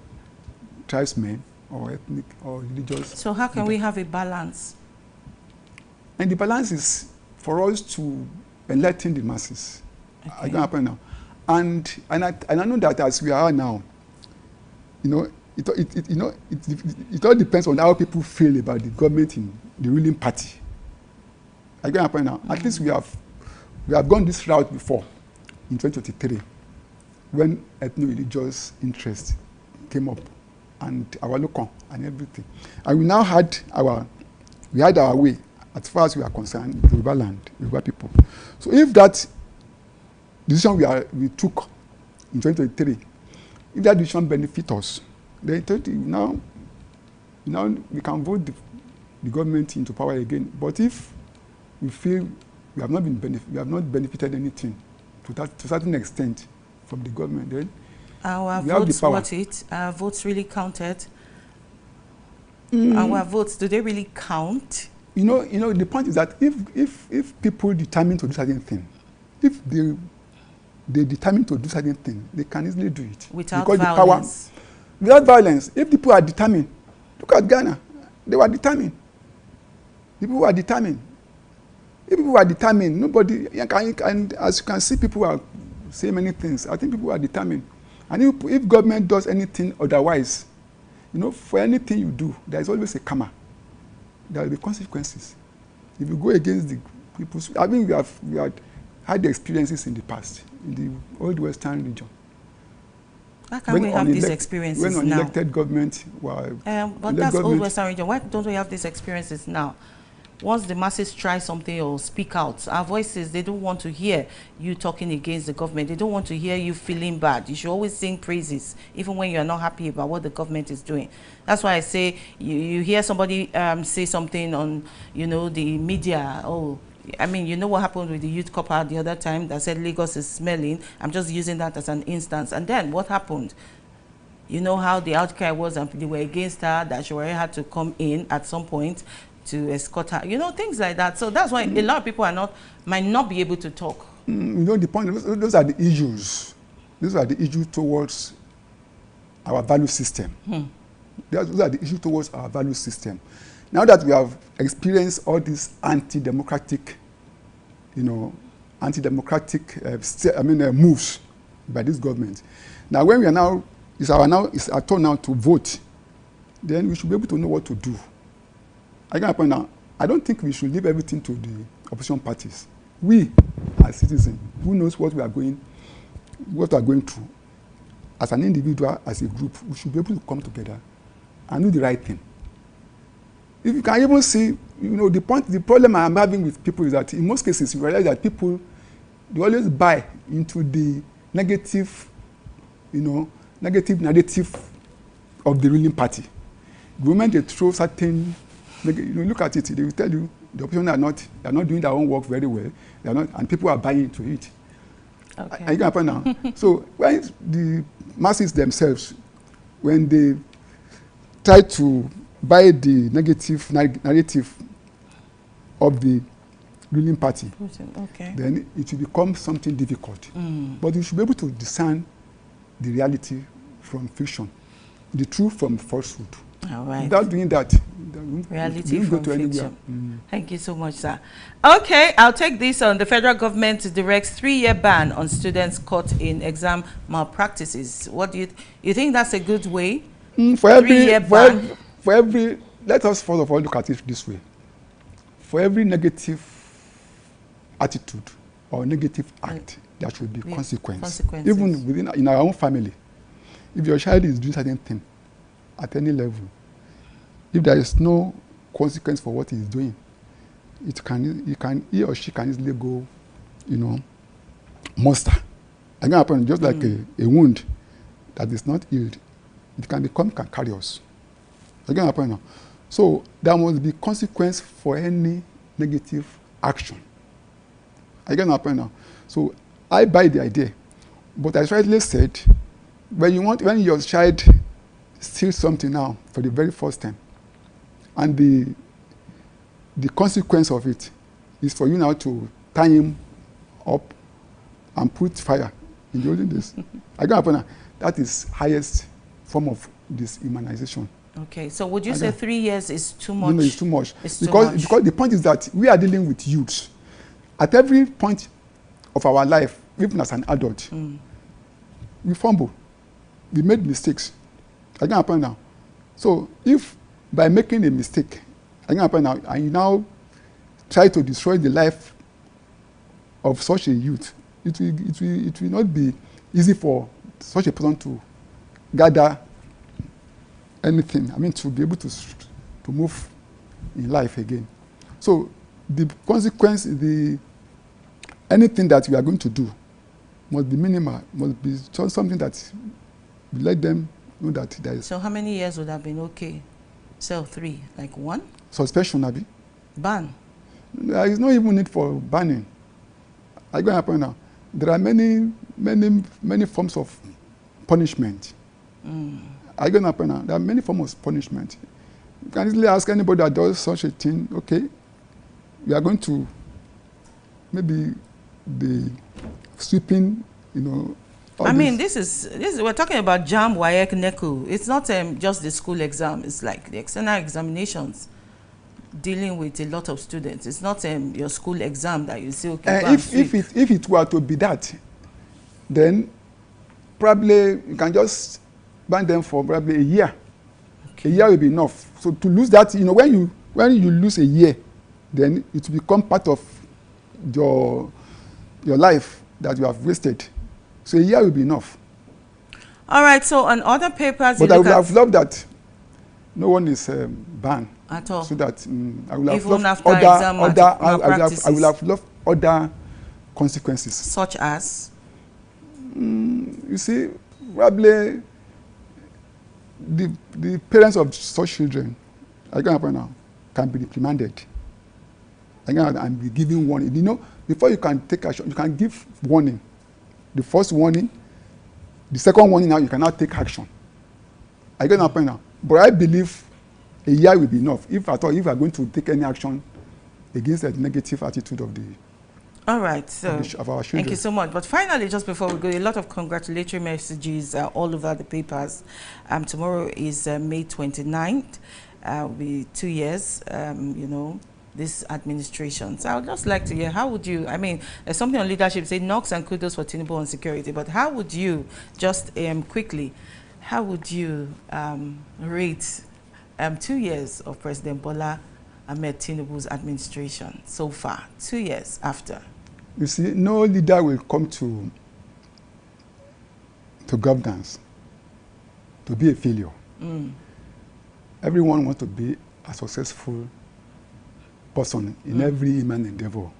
Speaker 3: tribesmen or ethnic or religious.
Speaker 1: So how can we have a balance?
Speaker 3: And the balance is for us to enlighten the masses.
Speaker 1: Okay.
Speaker 3: Again, now. And I know that as we are now, it all depends on how people feel about the government in the ruling party. Again, now, at least we have gone this route before in 2023, when ethno-religious interest came up and our local and everything. And we now had our way as far as we are concerned, Yoruba land, Yoruba people. So if that decision we took in 2023, if that decision benefits us, then now we can vote the government into power again. But if we feel we have not benefited anything to a certain extent from the government, then
Speaker 1: our votes worth it? Our votes really counted? Our votes, do they really count?
Speaker 3: The point is that if people determine to do certain thing, if they determine to do certain thing, they can easily do it.
Speaker 1: Without
Speaker 3: because
Speaker 1: violence.
Speaker 3: Without violence. If people are determined, look at Ghana, they were determined. People were determined. If people were determined, nobody, and as you can see, people are saying many things. I think people are determined. And if government does anything otherwise, for anything you do, there is always a karma. There will be consequences. If you go against the people's, I mean, we had had the experiences in the past, in the old Western region.
Speaker 1: Why can't we have these experiences now?
Speaker 3: When unelected government were...
Speaker 1: but that's old Western region. Why don't we have these experiences now? Once the masses try something or speak out, our voices, they don't want to hear you talking against the government. They don't want to hear you feeling bad. You should always sing praises, even when you're not happy about what the government is doing. That's why I say you hear somebody say something on, the media, oh, I mean, you know what happened with the youth copper the other time that said Lagos is smelling. I'm just using that as an instance. And then what happened? You know how the outcry was, and they were against her, that she already had to come in at some point to escort her. You know, things like that. So that's why a lot of people might not be able to talk.
Speaker 3: You know, the point, those are the issues. Those are the issues towards our value system. Those are the issues towards our value system. Now that we have experienced all these anti-democratic, you know, moves by this government. Now, when we are now, it's our turn now to vote, then we should be able to know what to do. I can point out, I don't think we should leave everything to the opposition parties. We, as citizens, who knows what we are going through, as an individual, as a group, we should be able to come together and do the right thing. If you can even see, you know, the problem I'm having with people is that in most cases you realize that people, they always buy into the negative, you know, negative narrative of the ruling party. The moment they throw certain, you know, look at it, they will tell you the opposition are not doing their own work very well. They are not, and people are buying into it.
Speaker 1: Okay.
Speaker 3: Are you going now? So when the masses themselves, when they try to buy the negative narrative of the ruling party,
Speaker 1: okay,
Speaker 3: then it will become something difficult. But you should be able to discern the reality from fiction, the truth from falsehood.
Speaker 1: All right.
Speaker 3: Without doing that,
Speaker 1: reality
Speaker 3: we
Speaker 1: from
Speaker 3: go to
Speaker 1: fiction.
Speaker 3: anywhere.
Speaker 1: Thank you so much, sir. Okay, I'll take this on. The federal government directs 3-year ban on students caught in exam malpractices. What do you think that's a good way?
Speaker 3: For every, let us first of all look at it this way. For every negative attitude or negative act, there should be consequences. Even in our own family. If your child is doing certain thing at any level, if there is no consequence for what he is doing, he or she can easily go, you know, monster. Again, happen just like a wound that is not healed, it can become cancerous. Again, happen now. So there must be consequence for any negative action. Again, happen now. So I buy the idea, but as rightly said, when your child steals something now for the very first time, and the consequence of it is for you now to tie him up and put fire in the olden days. Again, that is highest form of dehumanization.
Speaker 1: Okay, so would you say 3 years is too much?
Speaker 3: No, it's too much.
Speaker 1: Because
Speaker 3: the point is that we are dealing with youths. At every point of our life, even as an adult, we fumble. We made mistakes. Again, happen now. So if by making a mistake, again, happen now, and you now try to destroy the life of such a youth, it will not be easy for such a person to gather anything. I mean, to be able to move in life again. So the consequence, anything that we are going to do must be minimal, must be just something that we let them know that there is.
Speaker 1: So how many years would have been okay? Cell 3, like 1?
Speaker 3: Suspension, Abi.
Speaker 1: Ban.
Speaker 3: There is no even need for banning. I'm going to happen now. There are many forms of punishment. I'm going to happen now. There are many forms of punishment. You can easily ask anybody that does such a thing, okay, we are going to maybe the sweeping, you know.
Speaker 1: I mean, this is we're talking about JAMB, WAEC, NECO. It's not just the school exam. It's like the external examinations dealing with a lot of students. It's not your school exam that you say, okay,
Speaker 3: if it were to be that, then probably you can just ban them for probably a year. Okay. A year will be enough. So to lose that, you know, when you lose a year, then it will become part of your life that you have wasted. So a year will be enough.
Speaker 1: All right. So on other papers,
Speaker 3: but I would have loved that no one is banned
Speaker 1: at all.
Speaker 3: So that I would have
Speaker 1: even
Speaker 3: loved
Speaker 1: after exam malpractices.
Speaker 3: I would have loved other consequences.
Speaker 1: Such as?
Speaker 3: You see, probably the parents of such children, I can happen now, can be reprimanded. Again, I'm be giving warning. You know, before you can take action, you can give warning. The first warning, the second warning, now you can now take action. I get my point now. But I believe a year will be enough. If at all, if we are going to take any action against the negative attitude of the
Speaker 1: all right, so
Speaker 3: of our children.
Speaker 1: Thank you so much. But finally, just before we go, a lot of congratulatory messages all over the papers. Tomorrow is May 29th. Will be 2 years, you know, this administration. So I would just like to hear, how would you, I mean, there's something on leadership, say knocks and kudos for Tinubu on security, but how would you, just quickly, how would you rate 2 years of President Bola Ahmed Tinubu's administration so far, 2 years after?
Speaker 3: You see, no leader will come to governance to be a failure. Everyone wants to be a successful person in every human endeavor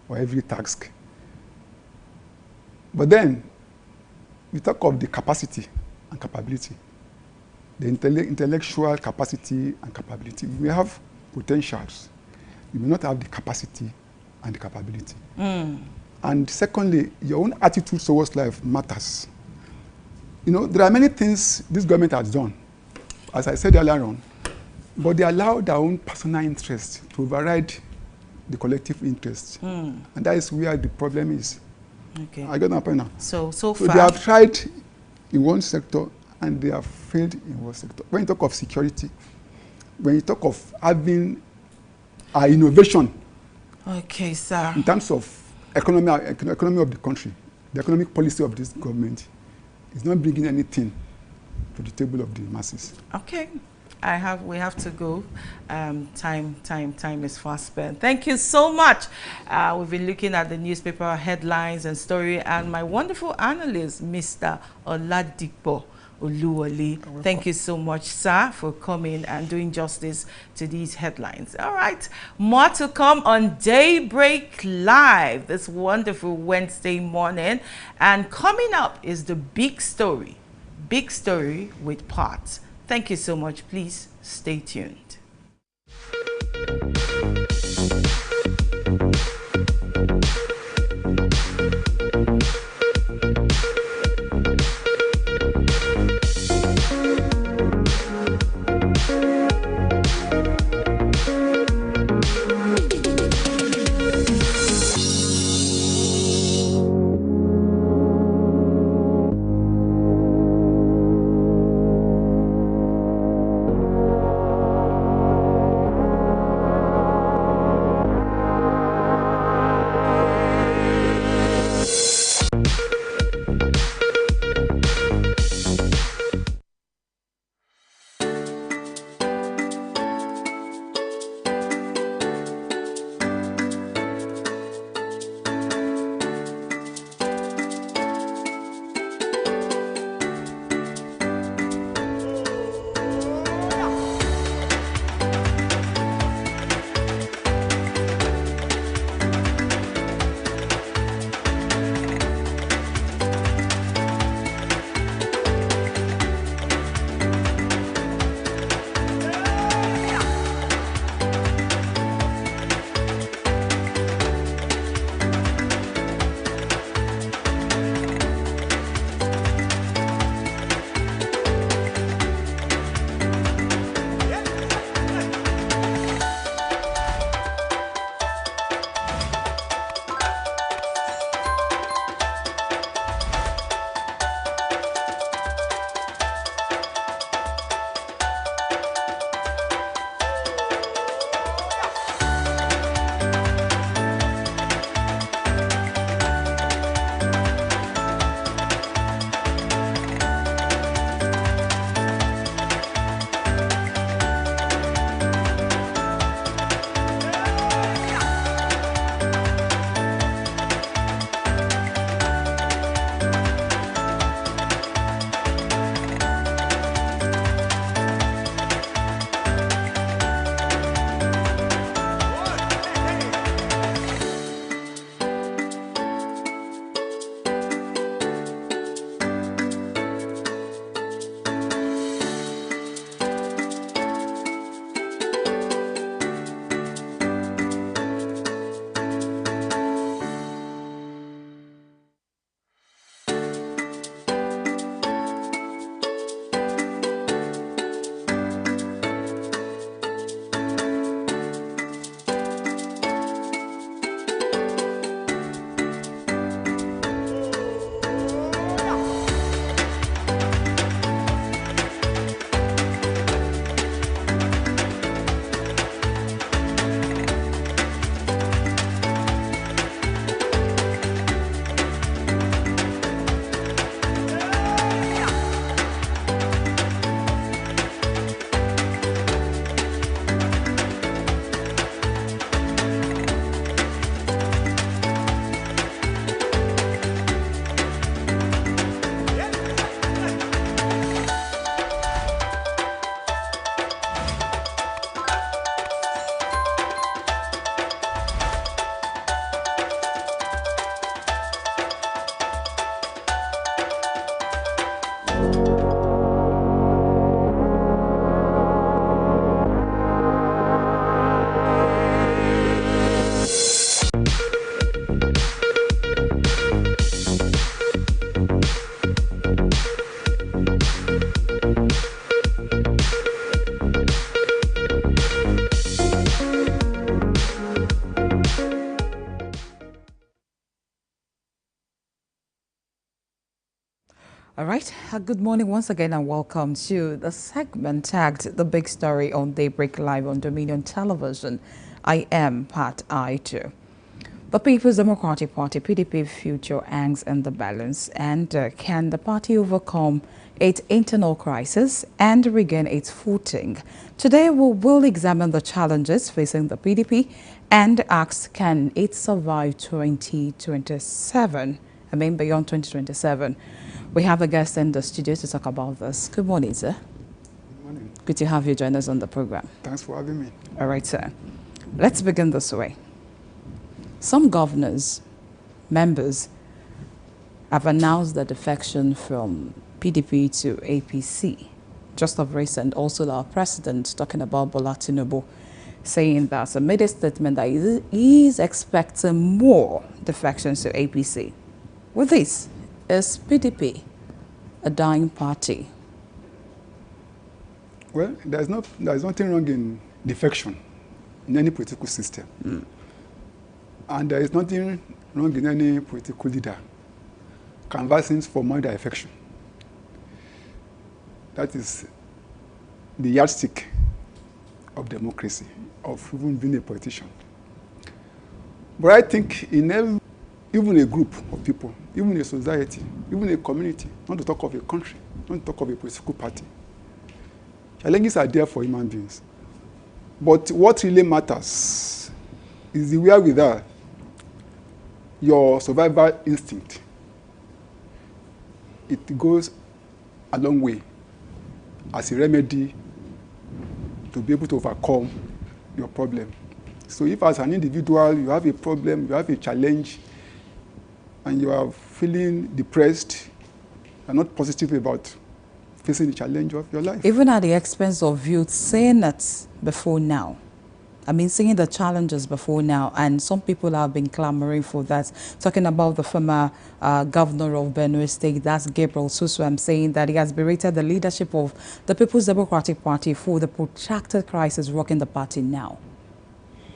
Speaker 3: or every task. But then, we talk of the capacity and capability, the intellectual capacity and capability. We have potentials. You may not have the capacity and the capability. And secondly, your own attitude towards life matters. You know, there are many things this government has done, as I said earlier on, but they allow their own personal interest to override the collective interest. And that is where the problem is.
Speaker 1: Okay.
Speaker 3: I got my point now.
Speaker 1: So
Speaker 3: They
Speaker 1: far,
Speaker 3: have tried in one sector and they have failed in one sector. When you talk of security, when you talk of having innovation,
Speaker 1: okay, sir.
Speaker 3: in terms of economy of the country, the economic policy of this government is not bringing anything to the table of the masses.
Speaker 1: Okay. We have to go. Time is fast spent. Thank you so much. We've been looking at the newspaper headlines and story, and my wonderful analyst, Mr. Oladipo Oluwole. Thank you so much, sir, for coming and doing justice to these headlines. All right, more to come on Daybreak Live this wonderful Wednesday morning. And coming up is the big story with Parts. Thank you so much. Please stay tuned.
Speaker 2: right, good morning once again and welcome to the segment tagged The Big Story on Daybreak Live on Dominion Television. I am Pat Aitu. The People's Democratic Party, PDP, future hangs in the balance, and can the party overcome its internal crisis and regain its footing? Today we will examine the challenges facing the PDP and ask, can it survive 2027? I mean beyond 2027. We have a guest in the studio to talk about this. Good morning, sir.
Speaker 3: Good morning.
Speaker 2: Good to have you join us on the program.
Speaker 3: Thanks for having me.
Speaker 2: All right, sir. Let's begin this way. Some governors, members, have announced their defection from PDP to APC. Just of recent, also our president talking about Bola Tinubu, saying that he made a statement that he is expecting more defections to APC. With this, is PDP a dying party?
Speaker 3: Well, there's nothing wrong in defection in any political system. And there is nothing wrong in any political leader canvassing for more defection. That is the yardstick of democracy, of even being a politician. But I think in even a group of people, even a society, even a community, not to talk of a country, not to talk of a political party, challenges are there for human beings. But what really matters is the wherewithal, your survival instinct. It goes a long way as a remedy to be able to overcome your problem. So if as an individual you have a problem, you have a challenge, and you are feeling depressed and not positive about facing the challenge of your life.
Speaker 2: Even at the expense of youth saying it before now. I mean, seeing the challenges before now, and some people have been clamoring for that. Talking about the former governor of Benue State, that's Gabriel Suswam, saying that he has berated the leadership of the People's Democratic Party for the protracted crisis rocking the party now.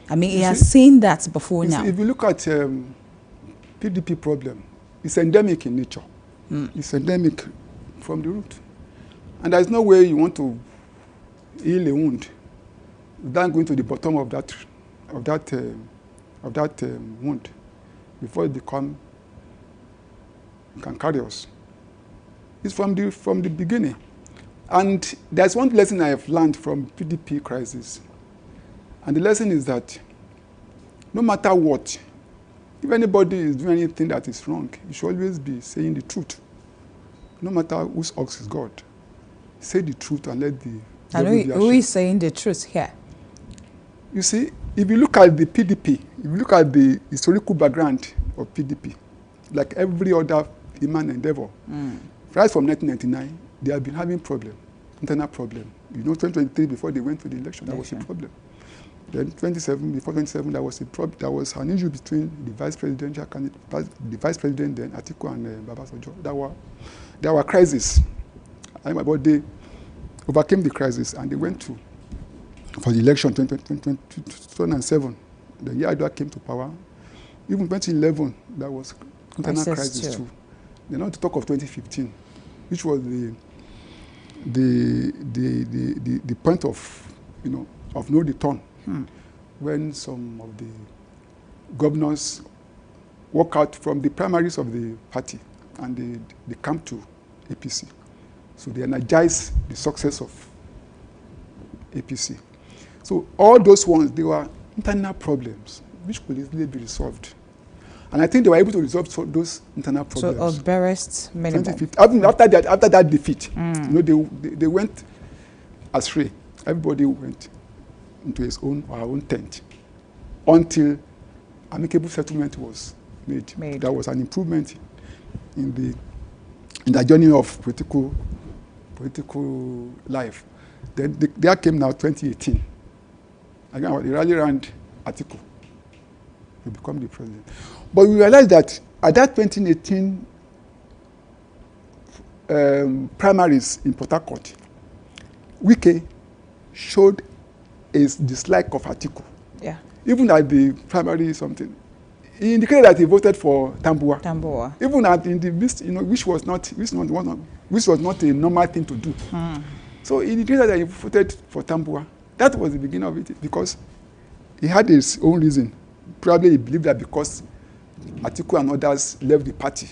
Speaker 2: I mean, he has seen that before now.
Speaker 3: If you look at PDP problem, it's endemic in nature. It's endemic from the root. And there's no way you want to heal a wound without going to the bottom of that wound before it become cancerous. It's from the beginning. And there's one lesson I have learned from PDP crisis. And the lesson is that no matter what, if anybody is doing anything that is wrong, you should always be saying the truth. No matter whose ox is God. Say the truth and let the devil be ashamed.
Speaker 2: Who is saying the truth here?
Speaker 3: You see, if you look at the PDP, if you look at the historical background of PDP, like every other human endeavor, right from 1999, they have been having problem, internal problem. You know, 2023, before they went to the election, that was a problem. Then 27, before 27, there was a problem. There was an issue between the vice presidential candidate, the vice president then Atiku and Babasojo. There were crises, but they overcame the crisis and they went for the election 2007. The year Adwa came to power. Even 2011, there was internal crisis too. Then not to talk of 2015, which was the point of no return. When some of the governors walk out from the primaries of the party and they come to APC. So they energize the success of APC. So all those ones, they were internal problems which could easily be resolved. And I think they were able to resolve those internal problems.
Speaker 2: So of barest minimum.
Speaker 3: After that defeat, they went astray. Everybody went into his own or her own tent until amicable settlement was made. There was an improvement in the journey of political life. Then there came now 2018. Again, they rally around Atiku to become the president. But we realized that at that 2018 primaries in Port Harcourt, Wike showed his dislike of Atiku.
Speaker 2: Yeah.
Speaker 3: Even at the primary something, he indicated that he voted for Tambuwa.
Speaker 2: Tambuwa.
Speaker 3: Even at in the midst, which was not which was not a normal thing to do. So he declared that he voted for Tambuwal. That was the beginning of it, because he had his own reason. Probably he believed that because Atiku and others left the party,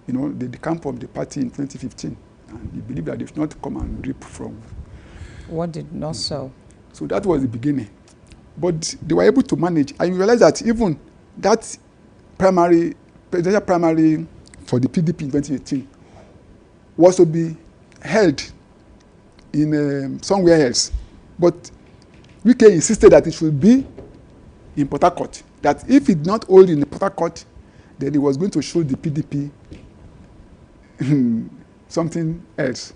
Speaker 3: they came from the party in 2015, and he believed that they should not come and reap from
Speaker 2: what did not so.
Speaker 3: So that was the beginning. But they were able to manage, and you realize that even that presidential primary for the PDP in 2018 was to be held in somewhere else. But Wike insisted that it should be in Port Harcourt. That if it not hold in Port Harcourt, then he was going to show the PDP something else.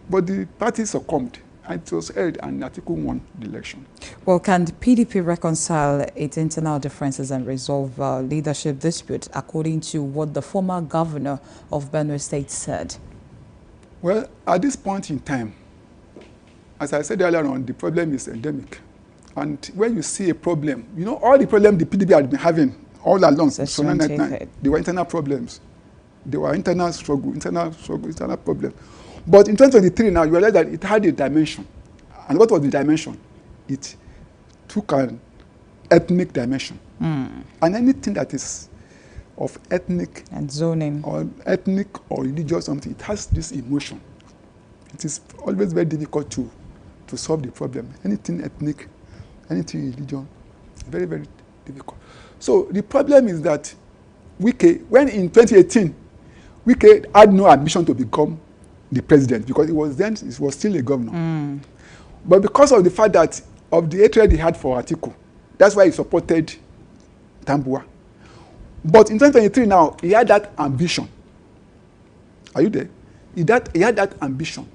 Speaker 3: But the party succumbed, and it was held, and Atiku won the election.
Speaker 2: Well, can the PDP reconcile its internal differences and resolve leadership disputes, according to what the former governor of Benue State said?
Speaker 3: Well, at this point in time, as I said earlier on, the problem is endemic. And when you see a problem, all the problems the PDP had been having all along, so 1999, they were internal problems. They were internal problems. But in 2023 now, you realize that it had a dimension. And what was the dimension? It took an ethnic dimension. And anything that is of ethnic
Speaker 2: and zoning
Speaker 3: or ethnic or religious something, it has this emotion. It is always very difficult to solve the problem. Anything ethnic, anything religion, very, very difficult. So the problem is that Wike, when in 2018, Wike had no ambition to become the president, because he was still a governor. But because of the fact that of the hatred he had for Atiku, that's why he supported Tambuwal. But in 2023 now, he had that ambition. Are you there? He had that ambition.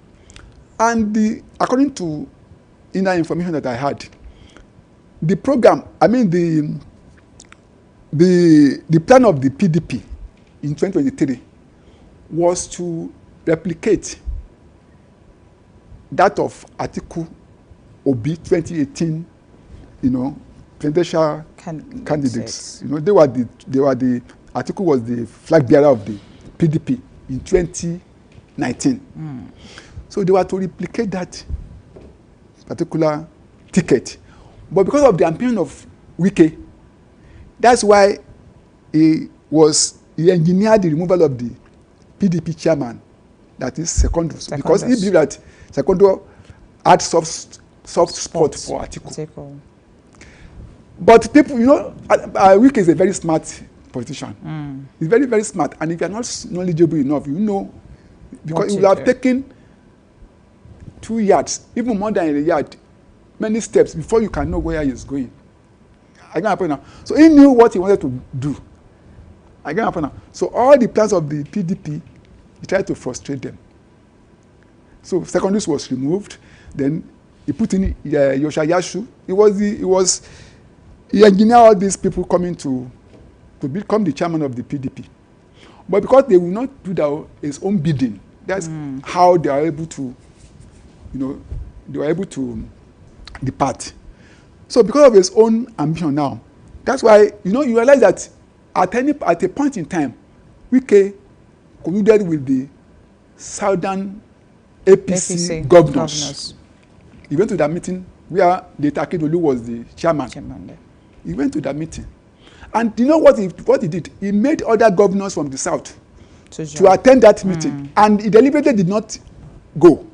Speaker 3: And according to inner information that I had, the program, the plan of the PDP in 2023 was to replicate that of Atiku Obi 2018, presidential candidates. They were the Atiku was the flag bearer of the PDP in 2019. So they were to replicate that particular ticket. But because of the ambition of Wike, that's why he engineered the removal of the PDP chairman, that is Secondus. Because he believed that Secondus had soft spot for Atiku. But people, Wike is a very smart politician. He's very, very smart. And if you're not knowledgeable enough, because he will have taken 2 yards, even more than a yard, many steps before you can know where he's going. I get now. So he knew what he wanted to do. I get now. So all the plans of the PDP, he tried to frustrate them. So Secondus was removed. Then he put in Yosha Yashu. He engineered all these people coming to become the chairman of the PDP. But because they will not do his own bidding, that's how they are able to, depart. So because of his own ambition now, that's why, you realize that at a point in time, Wike colluded with the southern APC governors. He went to that meeting where Deta Akeredolu was the chairman. He went to that meeting. And you know what he did? He made other governors from the south to attend that meeting. And he deliberately did not go.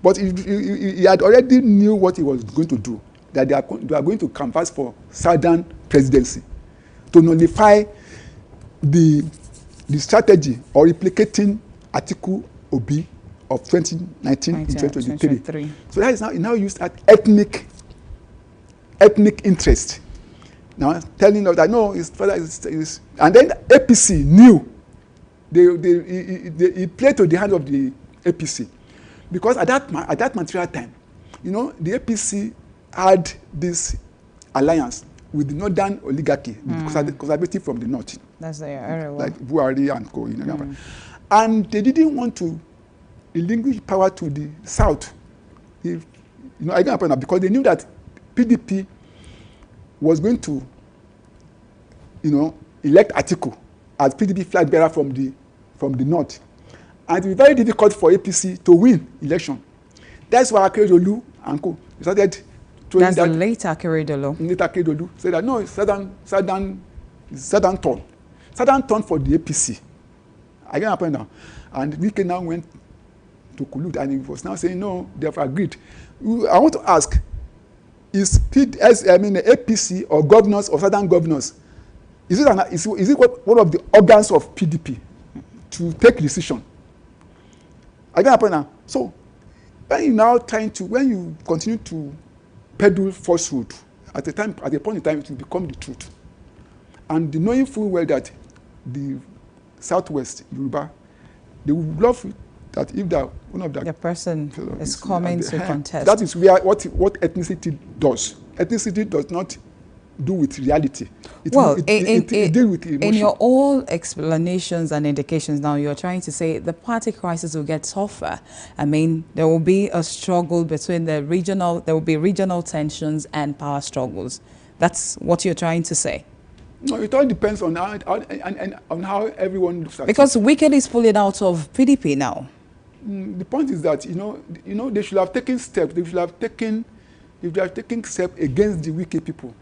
Speaker 3: But he had already knew what he was going to do, that they are going to canvass for southern presidency to nullify the strategy or replicating Atiku Obi of 2019 in 2023. So that is now used at ethnic interest. Now telling us that no, his father is, and then the APC knew. He played to the hand of the APC, because at that material time, the APC had this alliance with the northern oligarchy, the conservative from the north.
Speaker 2: That's the area.
Speaker 3: Like Buhari and co. And they didn't want to relinquish power to the south. Because they knew that PDP was going to, elect Atiku as PDP flag bearer from the north. and it will be very difficult for APC to win election. That's why Akeredolu and co. started throwing
Speaker 2: That's
Speaker 3: that.
Speaker 2: the late Akeredolu.
Speaker 3: Later Akeredolu said that no, it's Southern turn. Southern turn for the APC. I get happen now. And Wike now went to collude, and he was now saying no, they have agreed. I want to ask, is APC or governors or Southern governors, is it one of the organs of PDP to take decision? I get happen now. So when you continue to peddle falsehood, at a point in time, it will become the truth. And knowing full well that the Southwest Yoruba, they would love that if that one of the
Speaker 2: person is coming to contest.
Speaker 3: That is where what ethnicity does. Ethnicity does not do with reality. It deals with emotion.
Speaker 2: In your all explanations and indications now, you're trying to say the party crisis will get tougher. I mean, there will be a struggle between there will be regional tensions and power struggles. That's what you're trying to say.
Speaker 3: No, it all depends on how everyone looks at it.
Speaker 2: Because Wike is pulling out of PDP now.
Speaker 3: The point is that they should have taken steps. They should have taken steps against the Wike people.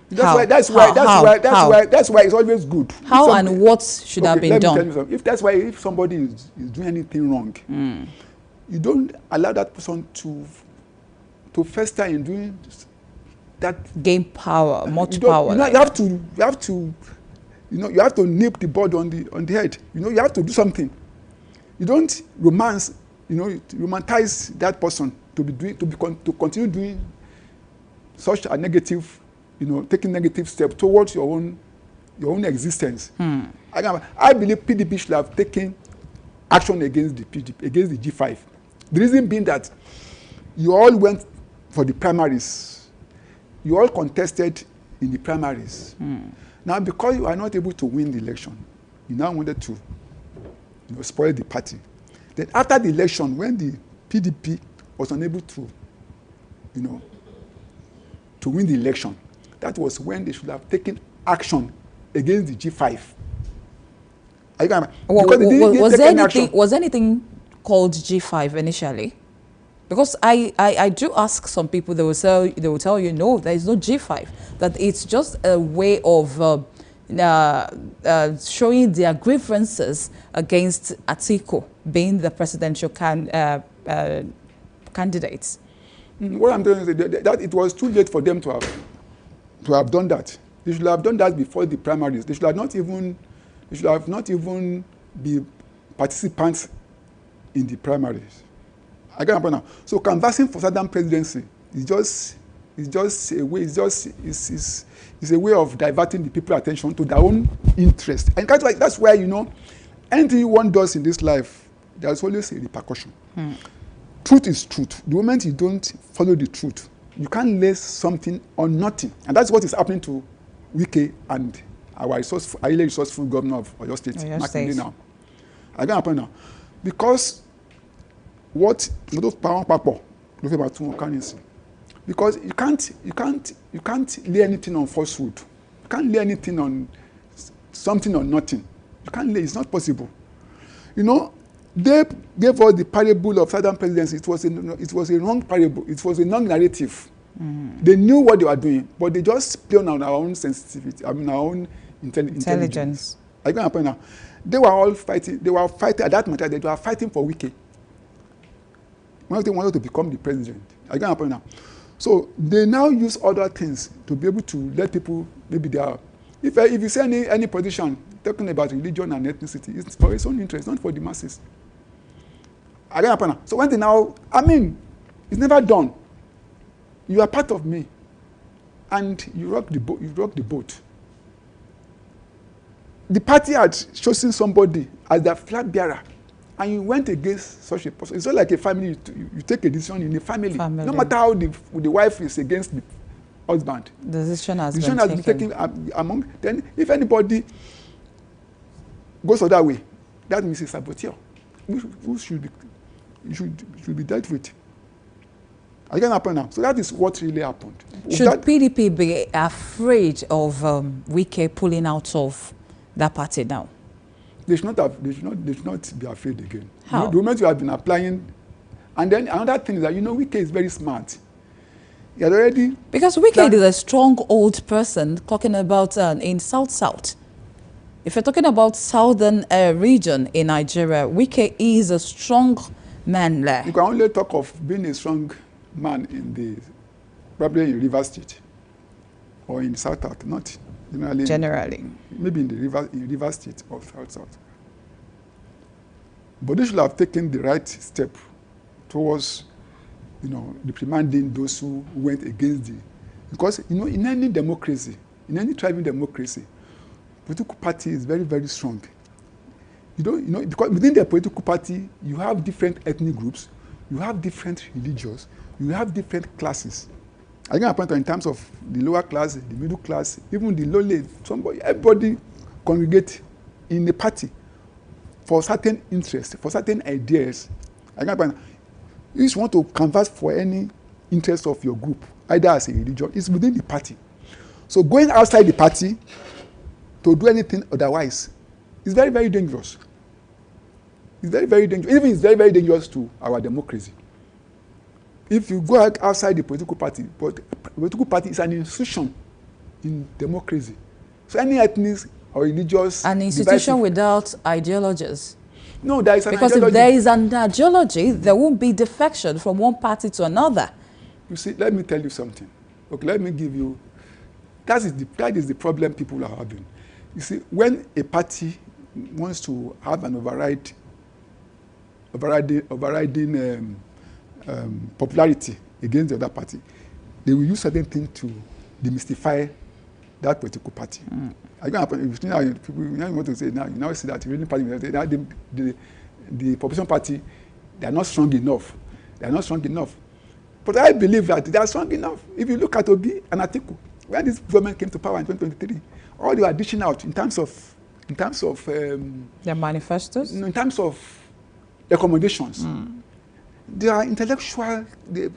Speaker 3: That's why it's always good.
Speaker 2: How and what should have been done?
Speaker 3: Let me tell you something. If somebody is doing anything wrong, you don't allow that person to fester in doing that.
Speaker 2: Gain power, much power.
Speaker 3: You have to nip the bud on the head. You have to do something. You don't romanticize that person to continue doing such a negative, taking negative steps towards your own existence. I believe PDP should have taken action against the G5. The reason being that you all went for the primaries. You all contested in the primaries. Now, because you are not able to win the election, you now wanted to spoil the party. Then after the election, when the PDP was unable to win the election, that was when they should have taken action against the G5.
Speaker 2: Was anything called G5 initially? Because I do ask some people, they will tell you no, there is no G5. That it's just a way of showing their grievances against Atiku being the presidential candidates.
Speaker 3: What I'm telling you is that it was too late for them to have done that. They should have done that before the primaries. They should have not even be participants in the primaries. I get it now. So canvassing for Southern presidency is just a way. It's a way of diverting the people's attention to their own interest. And that's why anything one does in this life, there's always a repercussion. Truth is truth. The moment you don't follow the truth, you can't lay something on nothing. And that's what is happening to Wike and our highly resourceful governor of Oyo State, Makinde now. I get it now. Because what those power people look about two currency. Because you can't lay anything on falsehood. You can't lay anything on something or nothing. You can't lay. It's not possible. They gave us the parable of Southern presidency. It was a wrong parable. It was a wrong narrative. They knew what they were doing, but they just play on our own sensitivity. our own intelligence. I get it now. They were all fighting. They were fighting at that matter. They were fighting for Wike. One of them wanted to become the president. I get it now. So they now use other things to be able to let people, maybe they are. If you see any politician talking about religion and ethnicity, it's for his own interest, not for the masses. I get it now. So when they now, it's never done. You are part of me, and you rock the boat. The party had chosen somebody as their flag bearer, and you went against such a person. It's not like a family. You take a decision in a family. No matter how the wife is against the husband.
Speaker 2: The decision has
Speaker 3: been taken among. Then, if anybody goes the other way, that means a saboteur. Who should be dealt with. I can happen now. So that is what really happened.
Speaker 2: Should PDP be afraid of Wike pulling out of that party now?
Speaker 3: they should not be afraid again.
Speaker 2: How?
Speaker 3: The moment you have been applying, and then another thing is that Wike is very smart. He had already
Speaker 2: Because Wike is a strong old person talking about in South. If you're talking about southern region in Nigeria, Wike is a strong man there.
Speaker 3: You can only talk of being a strong man probably in Rivers State or in South, not generally. Maybe in Rivers State or South. But they should have taken the right step towards, reprimanding those who went against because in any democracy, in any thriving democracy, political party is very, very strong. Because within the political party, you have different ethnic groups, you have different religions, you have different classes. I can point in terms of the lower class, the middle class, even the lowly, everybody congregate in the party for certain interests, for certain ideas. I can point. You just want to canvass for any interest of your group, either as a religion, it's within the party. So going outside the party to do anything otherwise is very, very dangerous. It's very, very dangerous. Even it's very, very dangerous to our democracy. If you go outside the political party, but the political party is an institution in democracy. So any ethnic or religious...
Speaker 2: An institution without ideologies.
Speaker 3: No, there is an
Speaker 2: because
Speaker 3: ideology.
Speaker 2: If there is an ideology, there won't be defection from one party to another.
Speaker 3: You see, let me tell you something. Okay, let me give you... That is the problem people are having. You see, when a party wants to have an overriding popularity against the other party, they will use certain things to demystify that political party. I can't happen. People now want to say now. You now see that the ruling party, now the opposition party, they are not strong enough. They are not strong enough. But I believe that they are strong enough. If you look at Obi and Atiku, when this government came to power in 2023, all they were dishing out in terms of
Speaker 2: their manifestos,
Speaker 3: in terms of recommendations, they are intellectual. The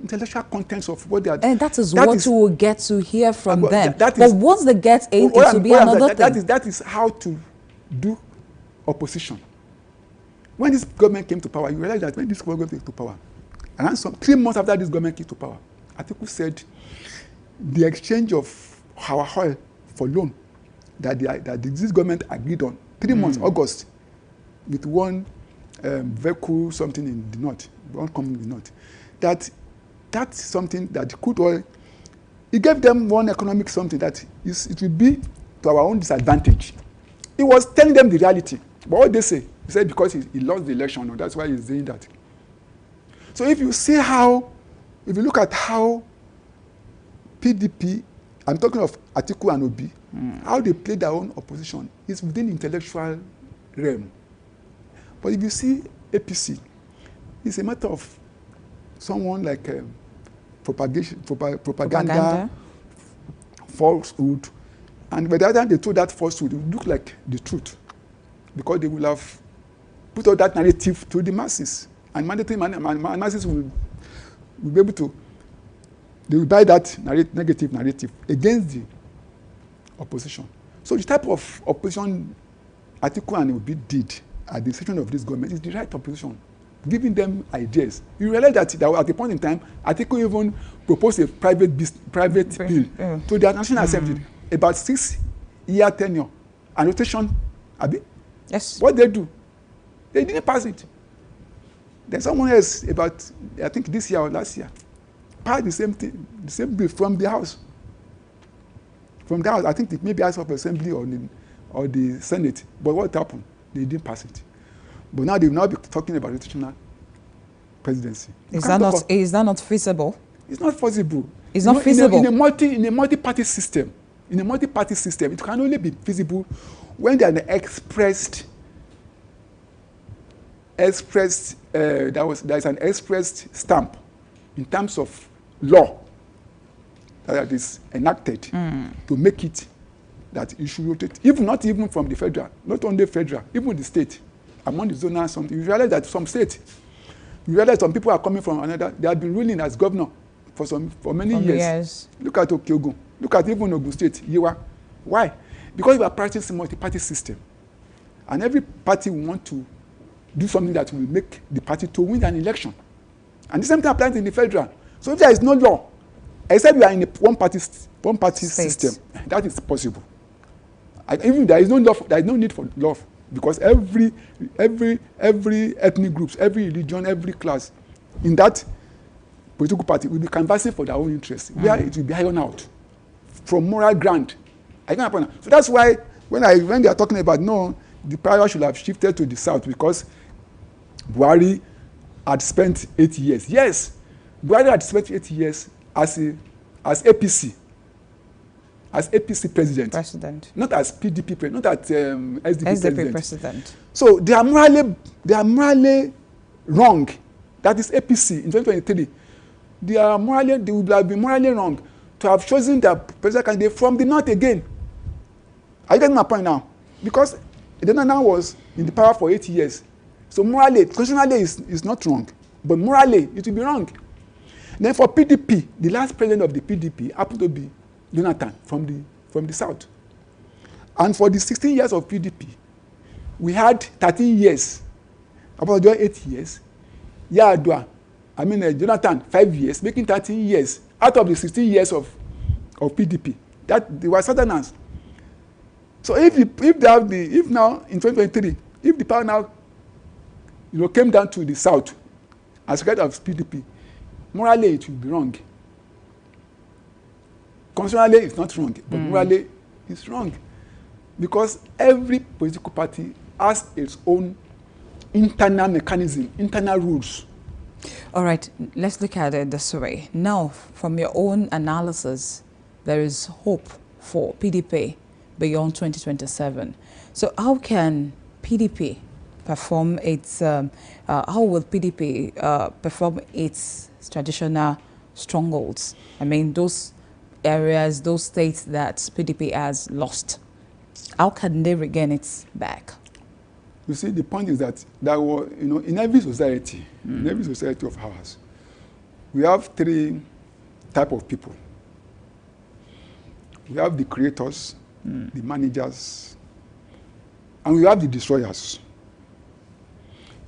Speaker 3: intellectual contents of what they are.
Speaker 2: And that is what we will get to hear from them. But once they get in, it will be another thing.
Speaker 3: That is how to do opposition. When this government came to power, you realize that when this government came to power, and 3 months after this government came to power, Atiku said the exchange of our oil for loan that this government agreed on 3 months, August, with one vehicle, something in the north, one company in the north, that's something that crude oil, it gave them one economic something that it will be to our own disadvantage. He was telling them the reality. But what they say, he said because he lost the election, no, that's why he's saying that. So if you look at how PDP, I'm talking of Atiku and Obi, how they play their own opposition is within the intellectual realm. But if you see APC, it's a matter of someone like propaganda, falsehood, and by the time they told that falsehood, it would look like the truth, because they will have put out that narrative to the masses, and masses will be able to, they will buy that negative narrative against the opposition. So the type of opposition Atiku and Obi did at the inception of this government is the right opposition, giving them ideas. You realize that at a point in time, Atiku even proposed a private bill to the National Assembly about 6-year tenure and rotation.
Speaker 2: Yes.
Speaker 3: What they do? They didn't pass it. Then someone else about, I think this year or last year, passed the same bill from the House. From the House, I think it may be House of Assembly or the Senate. But what happened? They didn't pass it. But now they will now be talking about rotational presidency.
Speaker 2: Is that not feasible?
Speaker 3: It's not feasible.
Speaker 2: It's not feasible.
Speaker 3: In a multi-party system, it can only be feasible when there is an expressed stamp in terms of law that is enacted to make it that you should rotate, not even from the federal, not only federal, even the state, among the zonal something. You realize that some state, some people are coming from another. They have been ruling as governor for many years. Look at Okyogun. Look at even Ogun State, Yewa. Why? Because we are practicing multi-party system. And every party will want to do something that will make the party to win an election. And the same thing applies in the federal. So if there is no law, except you are in a one-party system, that is possible. Even there is no law, there is no need for law, because every ethnic groups, every religion, every class in that political party will be canvassing for their own interests, where it will be ironed out from moral ground. So that's why when they are talking about no, the power should have shifted to the south because Buhari had spent 8 years. Yes, Buhari had spent 8 years as APC president, not as PDP president, not as SDP president. So they are morally wrong. That is APC in 2023. They would have been morally wrong to have chosen the president candidate from the north again. Are you getting my point now? Because Edenana was in the power for 8 years. So morally, constitutionally is not wrong, but morally it will be wrong. Then for PDP, the last president of the PDP happened to be Jonathan from the south. And for the 16 years of PDP, we had 13 years, about 8 years. Jonathan 5 years, making 13 years out of the 16 years of PDP. That they were southerners. So if now in 2023, if the power now came down to the south as head of PDP, morally it will be wrong. Constitutionally it's not wrong, but morally it's wrong. Because every political party has its own internal mechanism, internal rules.
Speaker 2: All right, let's look at it this way. Now, from your own analysis, there is hope for PDP beyond 2027. So how can PDP perform its, how will PDP perform its traditional strongholds? I mean, those areas, those states that PDP has lost. How can they regain it back?
Speaker 3: You see, the point is that in every society, in every society of ours, we have 3 types of people. We have the creators, the managers, and we have the destroyers.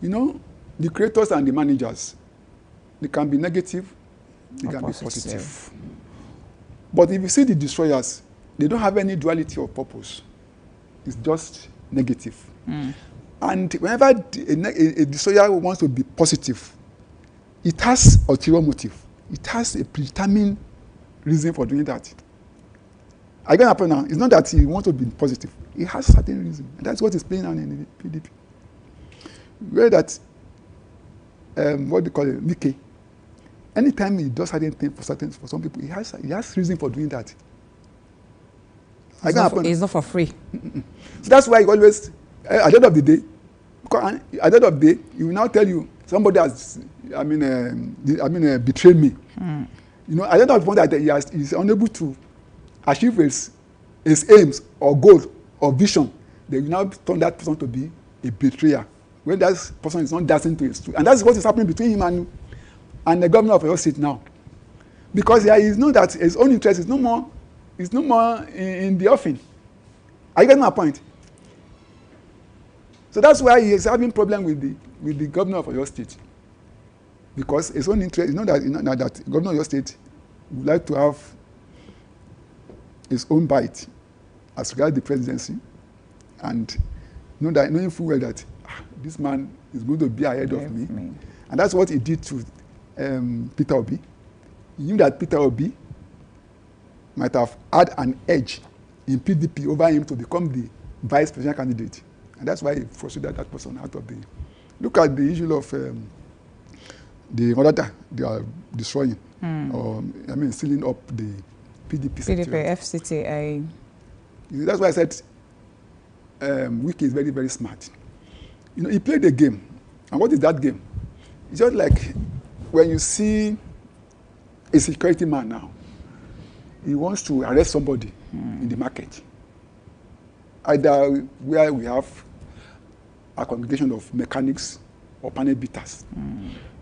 Speaker 3: The creators and the managers, they can be negative, they can be positive. But if you see the destroyers, they don't have any duality of purpose. It's just negative. And whenever a destroyer wants to be positive, it has ulterior motive. It has a predetermined reason for doing that. I get up now. It's not that he wants to be positive. He has certain reason. And that's what is playing out in the PDP. Where that, what they call it, Mike. Anytime he does certain things for some people, he has reason for doing that.
Speaker 2: It's not for free.
Speaker 3: So that's why he always, at the end of the day, he will now tell you somebody has, betrayed me. At the end of the point that he is unable to achieve his aims or goals or vision, they will now turn that person to be a betrayer when that person is not dancing to his truth. And that's what is happening between him and the governor of Oyo State now, because he knows that his own interest is no more in the offing. Are you getting my point? So that's why he is having problem with the governor of Oyo State, because his own interest is not that governor of Oyo State would like to have his own bite as regards the presidency, and knowing full well that this man is going to be ahead of me. And that's what he did to Peter Obi. He knew that Peter Obi might have had an edge in PDP over him to become the vice president candidate. And that's why he frustrated that person out of the... Look at the issue of the Rodada they are destroying, sealing up the PDP
Speaker 2: FCTA.
Speaker 3: That's why I said Wike is very, very smart. He played a game. And what is that game? It's just like when you see a security man now, he wants to arrest somebody in the market. Either where we have a congregation of mechanics or panel beaters.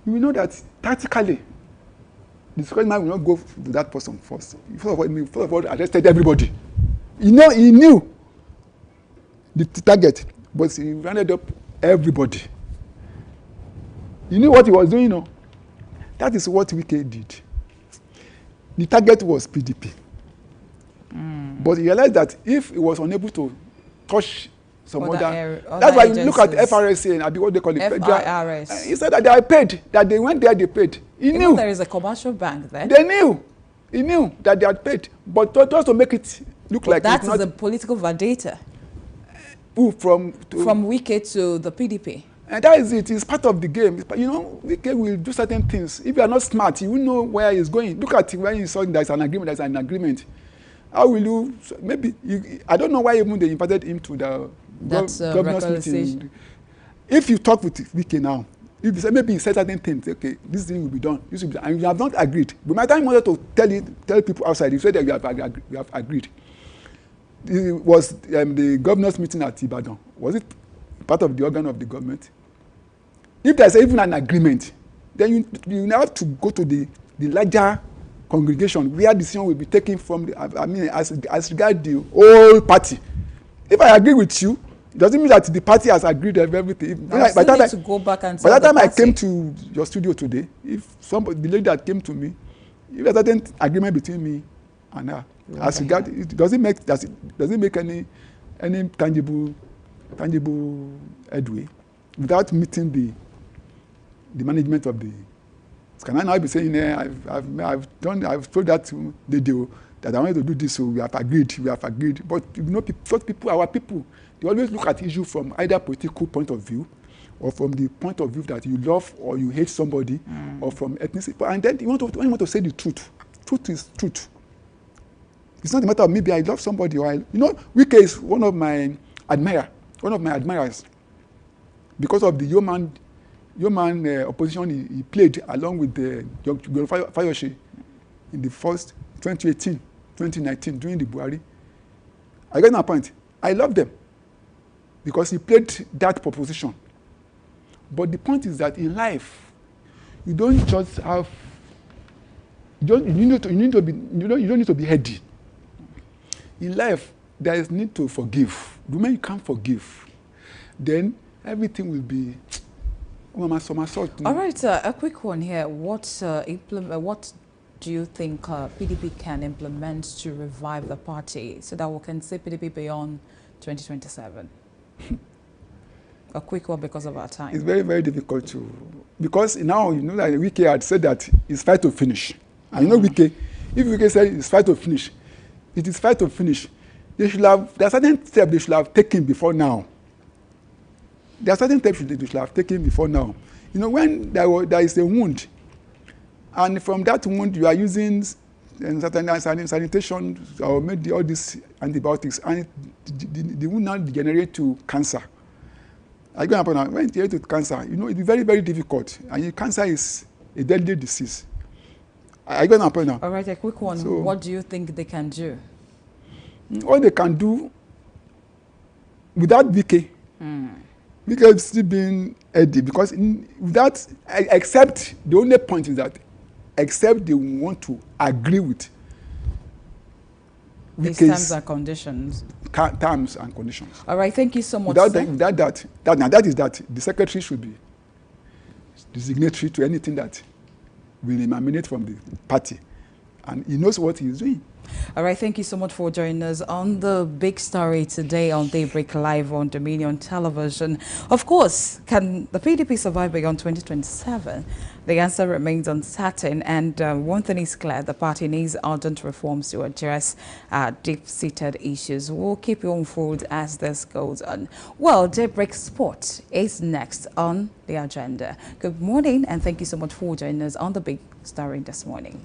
Speaker 3: You will know that tactically, the security man will not go to that person first. First of all, arrested everybody. He knew the target. but he rounded up everybody. You knew what he was doing, no? That is what Wike did. The target was PDP. But he realized that if he was unable to touch some other that's why you look at FRSA and what they call it.
Speaker 2: FIRS.
Speaker 3: He said that they are paid, that they went there, they paid. He knew.
Speaker 2: There is a commercial bank there.
Speaker 3: They knew. He knew that they had paid. But just to make it look like
Speaker 2: that is a political vendetta.
Speaker 3: From
Speaker 2: Wike to the PDP.
Speaker 3: And that is it. It's part of the game. You know, Wike will do certain things. If you are not smart, you will know where he's going. Look at it when you saw there's an agreement. There's an agreement. How will you? Maybe I don't know why even they invited him to the governor's meeting. If you talk with Wike now, if you say maybe he said certain things, okay, this thing will be done. This will be done, and you have not agreed. But by the time you wanted to tell people outside, you said that you have agreed. It was the governor's meeting at Ibadan. Was it part of the organ of the government? If there's even an agreement, then you now have to go to the larger congregation where decision will be taken from as regard the whole party. If I agree with you, it doesn't mean that the party has agreed on everything.
Speaker 2: By the
Speaker 3: time I came to your studio today, the lady that came to me, if there's a certain agreement between me and her, as regard it doesn't make any tangible headway without meeting the management of the. Can I now be saying I've told that to the deal that I wanted to do this, so we have agreed. But you know, our people, they always look at issue from either political point of view, or from the point of view that you love or you hate somebody, or from ethnicity. And then when you want to say the truth, truth is truth. It's not a matter of maybe I love somebody or Wike is one of my admirers, because of the yeoman opposition he played along with John Fayose in the first 2018, 2019 during the Buhari. I get my point. I love them because he played that proposition. But the point is that in life, you don't just have. You don't need to be heady. In life, there is need to forgive. The moment you can't forgive, then everything will be. All
Speaker 2: right, a quick one here. What do you think PDP can implement to revive the party so that we can see PDP beyond 2027? A quick one because of our time.
Speaker 3: It's very, very difficult to, because now you know that Wike had said that it's fight to finish. And you know Wike, if Wike said it's fight to finish, it is fight to finish. There are certain steps they should have taken before now. There are certain steps they should have taken before now. You know, when there is a wound, and from that wound you are using certain sanitation or maybe all these antibiotics, and the wound now degenerate to cancer. I go up now. When it degenerates to cancer, you know, it's very, very difficult. And cancer is a deadly disease. I go up now.
Speaker 2: All right, a quick one. So, what do you think they can do?
Speaker 3: All they can do without Wike. Wike is still being Eddie, because without, except the only point is that, except they want to agree with
Speaker 2: these terms and conditions.
Speaker 3: Terms and conditions.
Speaker 2: All right, thank you so much.
Speaker 3: Without that, the secretary should be the signatory to anything that will emanate from the party, and he knows what he is doing.
Speaker 2: All right, thank you so much for joining us on the big story today on Daybreak Live on Dominion Television. Of course, can the PDP survive beyond 2027? The answer remains uncertain, and one thing is clear: the party needs urgent reforms to address deep-seated issues. We'll keep you informed as this goes on. Well, Daybreak Sport is next on the agenda. Good morning, and thank you so much for joining us on the big story this morning.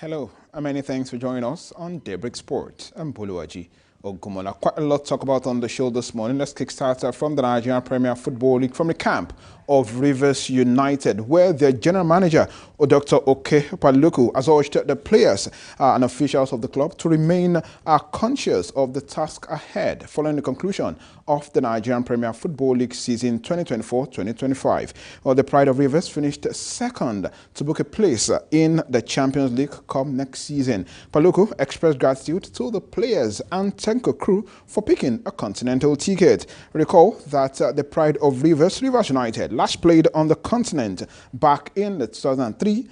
Speaker 4: Hello, and many thanks for joining us on Daybreak Sport. I'm Boluwaji Ogumola. Quite a lot to talk about on the show this morning. Let's kickstart from the Nigerian Premier Football League, from the camp of Rivers United, where their general manager, Dr. Oke Paluku, has urged the players and officials of the club to remain conscious of the task ahead following the conclusion of the Nigerian Premier Football League season 2024-2025. Well, the Pride of Rivers finished second to book a place in the Champions League come next season. Paluku expressed gratitude to the players and Tenko crew for picking a continental ticket. Recall that the Pride of Rivers United, last played on the continent back in the 2003-2024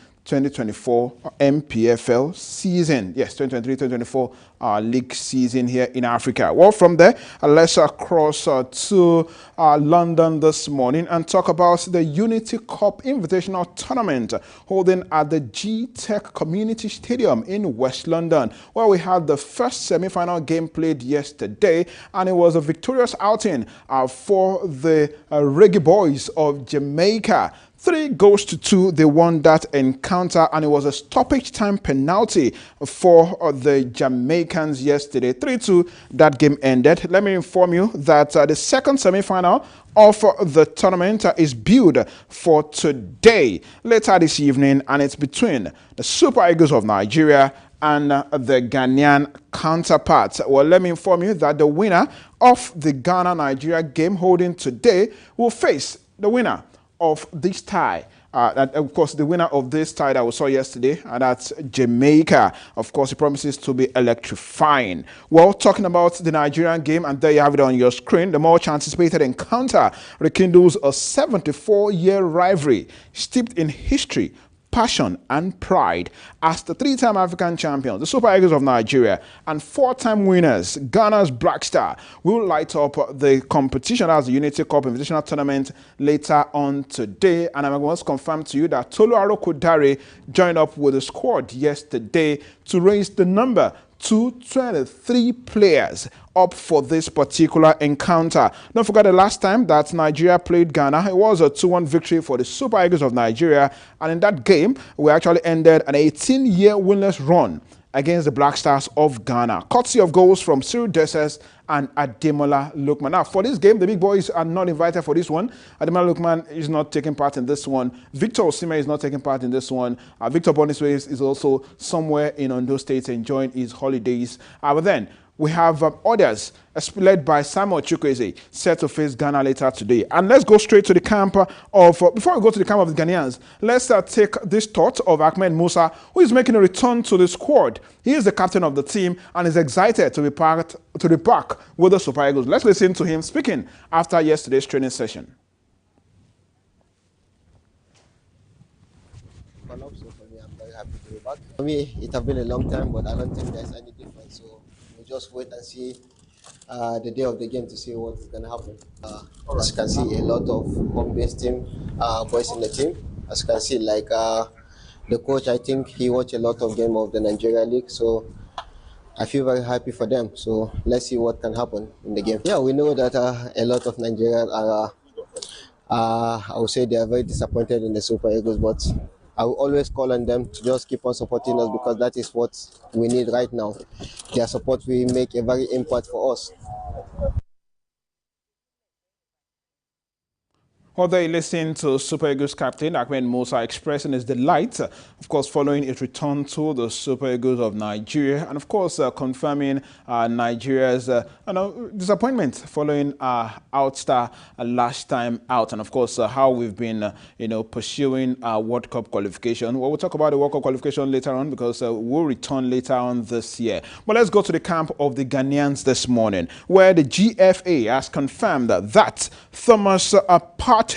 Speaker 4: MPFL season. Yes, 2023-2024 league season here in Africa. Well, from there, let's cross to London this morning and talk about the Unity Cup Invitational Tournament holding at the G-Tech Community Stadium in West London, where we had the first semi-final game played yesterday, and it was a victorious outing for the Reggae Boys of Jamaica. 3-2, they won that encounter, and it was a stoppage time penalty for the Jamaicans yesterday. 3-2, that game ended. Let me inform you that the second semi-final of the tournament is billed for today, later this evening, and it's between the Super Eagles of Nigeria and the Ghanaian counterparts. Well, let me inform you that the winner of the Ghana-Nigeria game holding today will face the winner of this tie. And of course, the winner of this tie that we saw yesterday, and that's Jamaica. Of course, it promises to be electrifying. Well, talking about the Nigerian game, and there you have it on your screen, the much anticipated encounter rekindles a 74-year rivalry steeped in history, passion and pride as the three-time African champions, the Super Eagles of Nigeria, and four-time winners, Ghana's Black Star, will light up the competition as the Unity Cup Invitational Tournament later on today. And I must confirm to you that Tolu Arokodare joined up with the squad yesterday to raise the number to 23 players up for this particular encounter. Don't forget the last time that Nigeria played Ghana, it was a 2-1 victory for the Super Eagles of Nigeria, and in that game, we actually ended an 18-year winless run against the Black Stars of Ghana, courtesy of goals from Cyril Dessers and Ademola Lookman. Now, for this game, the big boys are not invited for this one. Ademola Lookman is not taking part in this one. Victor Osimhen is not taking part in this one. Victor Boniface is also somewhere in Ondo State enjoying his holidays. But then, we have others, led by Samuel Chukwueze, set to face Ghana later today. And let's go straight to the camp of, before we go to the camp of the Ghanaians, let's take this thought of Ahmed Musa, who is making a return to the squad. He is the captain of the team and is excited to be back with the Super Eagles. Let's listen to him speaking after yesterday's training session.
Speaker 5: I'm very happy to be back. For me, it has been a long time, but I don't think there's any difference. So we'll just wait and see the day of the game to see what's going to happen. As you can see, a lot of home-based team, boys in the team. As you can see, like the coach, I think he watched a lot of games of the Nigeria League. So I feel very happy for them. So let's see what can happen in the game. Yeah, we know that a lot of Nigerians are, I would say they are very disappointed in the Super Eagles, but I will always call on them to just keep on supporting us because that is what we need right now. Their support will make a very impact for us.
Speaker 4: Well, they listened to Super Eagles captain Ahmed Musa expressing his delight, of course, following his return to the Super Eagles of Nigeria, and of course, confirming Nigeria's disappointment following outstar last time out, and of course, how we've been, pursuing World Cup qualification. Well, we'll talk about the World Cup qualification later on because we'll return later on this year. But let's go to the camp of the Ghanaians this morning, where the GFA has confirmed that Thomas Partey,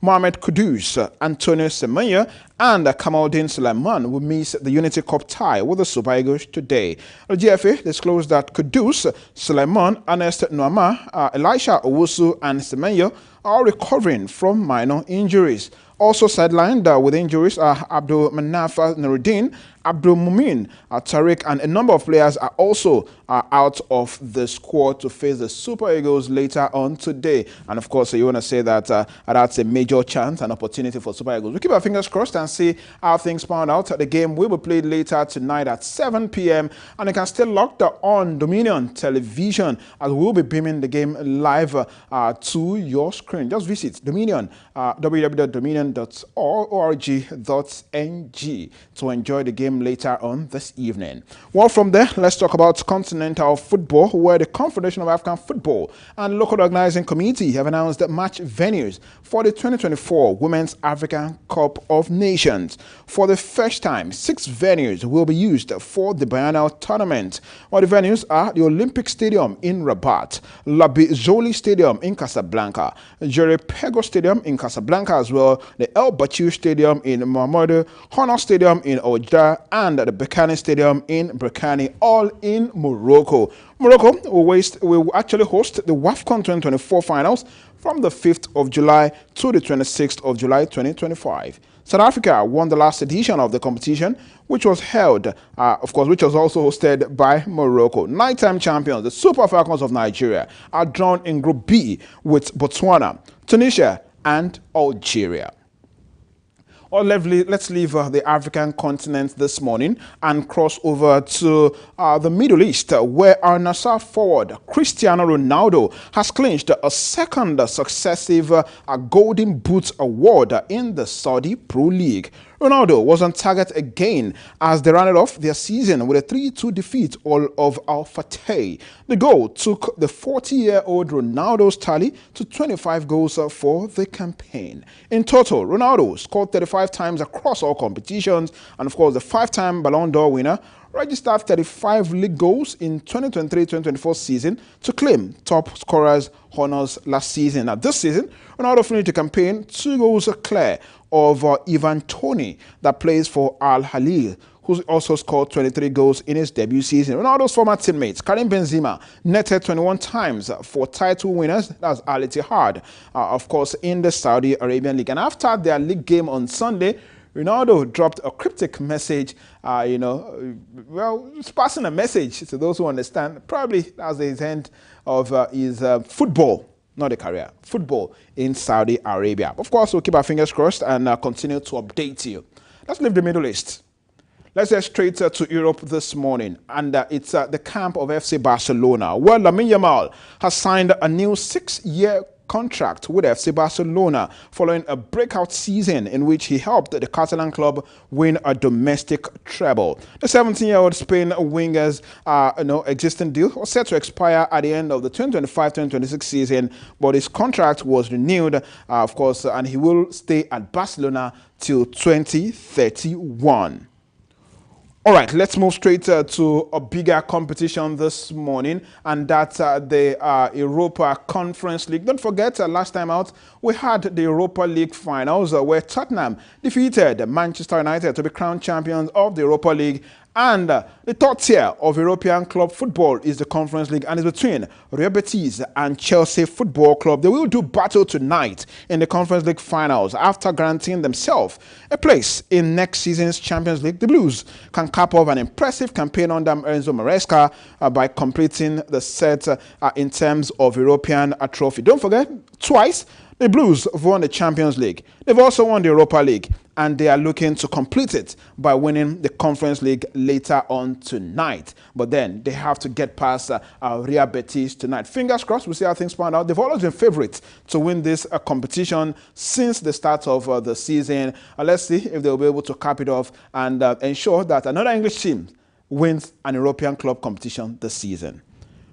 Speaker 4: Mohamed Kudus, Antonio Semenyo, and Kamaldeen Suleiman will miss the Unity Cup tie with the Super Eagles today. The GFA disclosed that Kudus, Suleiman, Ernest Nuama, Elisha Owusu, and Semenyo are recovering from minor injuries. Also sidelined with injuries are Abdul Manaf Nuruddin, Abdul Mumin, Tariq, and a number of players are also out of the squad to face the Super Eagles later on today. And of course, you want to say that that's a major chance and opportunity for Super Eagles. We keep our fingers crossed and see how things pan out. The game will be played later tonight at 7 p.m. and you can stay locked on Dominion Television as we'll be beaming the game live to your screen. Just visit Dominion, www.dominion.org.ng to enjoy the game later on this evening. Well, from there, let's talk about continental football, where the Confederation of African Football and Local Organizing Committee have announced that match venues for the 2024 Women's African Cup of Nations. For the first time, 6 venues will be used for the biennial tournament. Well, the venues are the Olympic Stadium in Rabat, Labi Zoli Stadium in Casablanca, Jere Pego Stadium in Casablanca as well, the El Bachir Stadium in Mohamedou, Honor Stadium in Oujda, and the Berkane Stadium in Berkane, all in Morocco. Morocco will actually host the WAFCON 2024 finals from the 5th of July to the 26th of July 2025. South Africa won the last edition of the competition, which was held, which was also hosted by Morocco. Nighttime champions, the Super Falcons of Nigeria, are drawn in Group B with Botswana, Tunisia, and Algeria. Or let's leave the African continent this morning and cross over to the Middle East, where our Nassr forward Cristiano Ronaldo has clinched a second successive Golden Boot award in the Saudi Pro League. Ronaldo was on target again as they rounded off their season with a 3-2 defeat of Al Fateh. The goal took the 40-year-old Ronaldo's tally to 25 goals for the campaign. In total, Ronaldo scored 35 times across all competitions, and of course the 5-time Ballon d'Or winner registered 35 league goals in 2023-2024 season to claim top scorers honors last season. Now this season, Ronaldo finished the campaign 2 goals clear of Ivan Toney that plays for Al Hilal, who also scored 23 goals in his debut season. Ronaldo's former teammate Karim Benzema netted 21 times for title winners, that's Al Ittihad, of course, in the Saudi Arabian League. And after their league game on Sunday, Ronaldo dropped a cryptic message, it's passing a message to those who understand. Probably that's the end of his football, not a career, football in Saudi Arabia. Of course, we'll keep our fingers crossed and continue to update you. Let's leave the Middle East. Let's get straight to Europe this morning, and it's the camp of FC Barcelona, where Lamine Yamal has signed a new 6-year contract with FC Barcelona following a breakout season in which he helped the Catalan club win a domestic treble. The 17-year-old Spain winger's existing deal was set to expire at the end of the 2025-2026 season, but his contract was renewed, of course, and he will stay at Barcelona till 2031. All right, let's move straight to a bigger competition this morning, and that's the Europa Conference League. Don't forget, last time out, we had the Europa League finals where Tottenham defeated Manchester United to be crowned champions of the Europa League. And the third tier of European club football is the Conference League, and it's between Real Betis and Chelsea Football Club. They will do battle tonight in the Conference League finals after granting themselves a place in next season's Champions League. The Blues can cap off an impressive campaign under Enzo Maresca by completing the set in terms of European trophy. Don't forget, twice the Blues have won the Champions League. They've also won the Europa League, and they are looking to complete it by winning the Conference League later on tonight. But then they have to get past Real Betis tonight. Fingers crossed, we'll see how things pan out. They've always been favorites to win this competition since the start of the season. Let's see if they'll be able to cap it off and ensure that another English team wins an European club competition this season.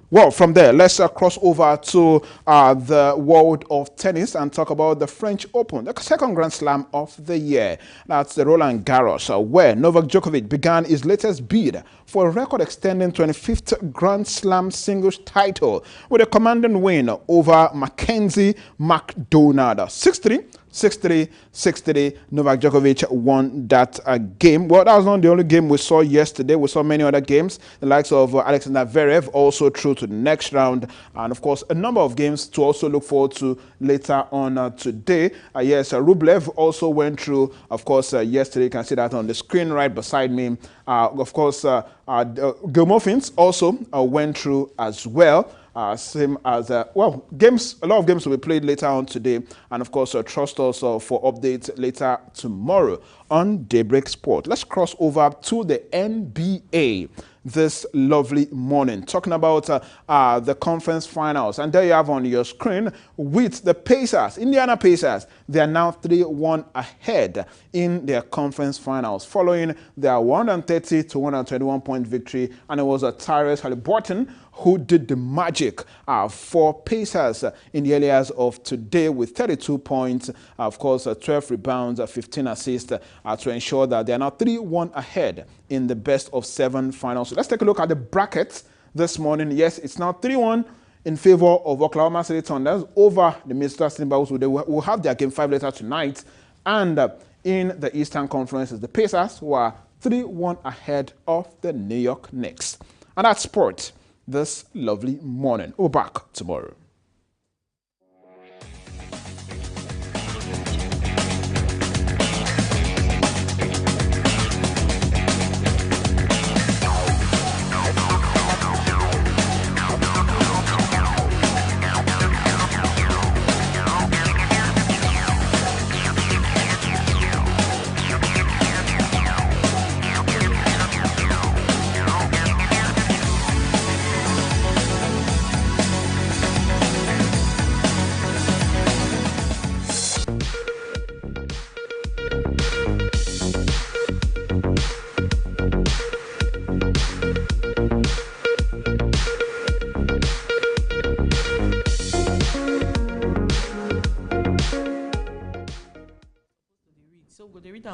Speaker 4: Well, from there, let's cross over to the world of tennis and talk about the French Open, the second Grand Slam of the year. That's the Roland Garros, where Novak Djokovic began his latest bid for a record-extending 25th Grand Slam singles title with a commanding win over Mackenzie McDonald. 6-3, 6-3, 6-3. Novak Djokovic won that game. Well, that was not the only game we saw yesterday. We saw many other games. The likes of Alexander Zverev also through to the next round. And, of course, a number of games to also look forward to later on today. Yes, Rublev also went through, of course, yesterday. You can see that on the screen right beside me. Of course, Gilmore-Fins also went through as well. Same as, well, games. A lot of games will be played later on today. And, of course, trust us for updates later tomorrow on Daybreak Sport. Let's cross over to the NBA this lovely morning, talking about the conference finals. And there you have on your screen with the Pacers, Indiana Pacers. They are now 3-1 ahead in their conference finals, following their 130 to 121 point victory. And it was Tyrese Haliburton who did the magic for Pacers in the early hours of today with 32 points, of course, 12 rebounds, 15 assists to ensure that they are now 3-1 ahead in the best of 7 finals. So let's take a look at the brackets this morning. Yes, it's now 3-1 in favor of Oklahoma City Thunder over the Minnesota Timberwolves. They will have their game 5 later tonight. And in the Eastern Conference is the Pacers, who are 3-1 ahead of the New York Knicks. And that's sport this lovely morning. We're back tomorrow.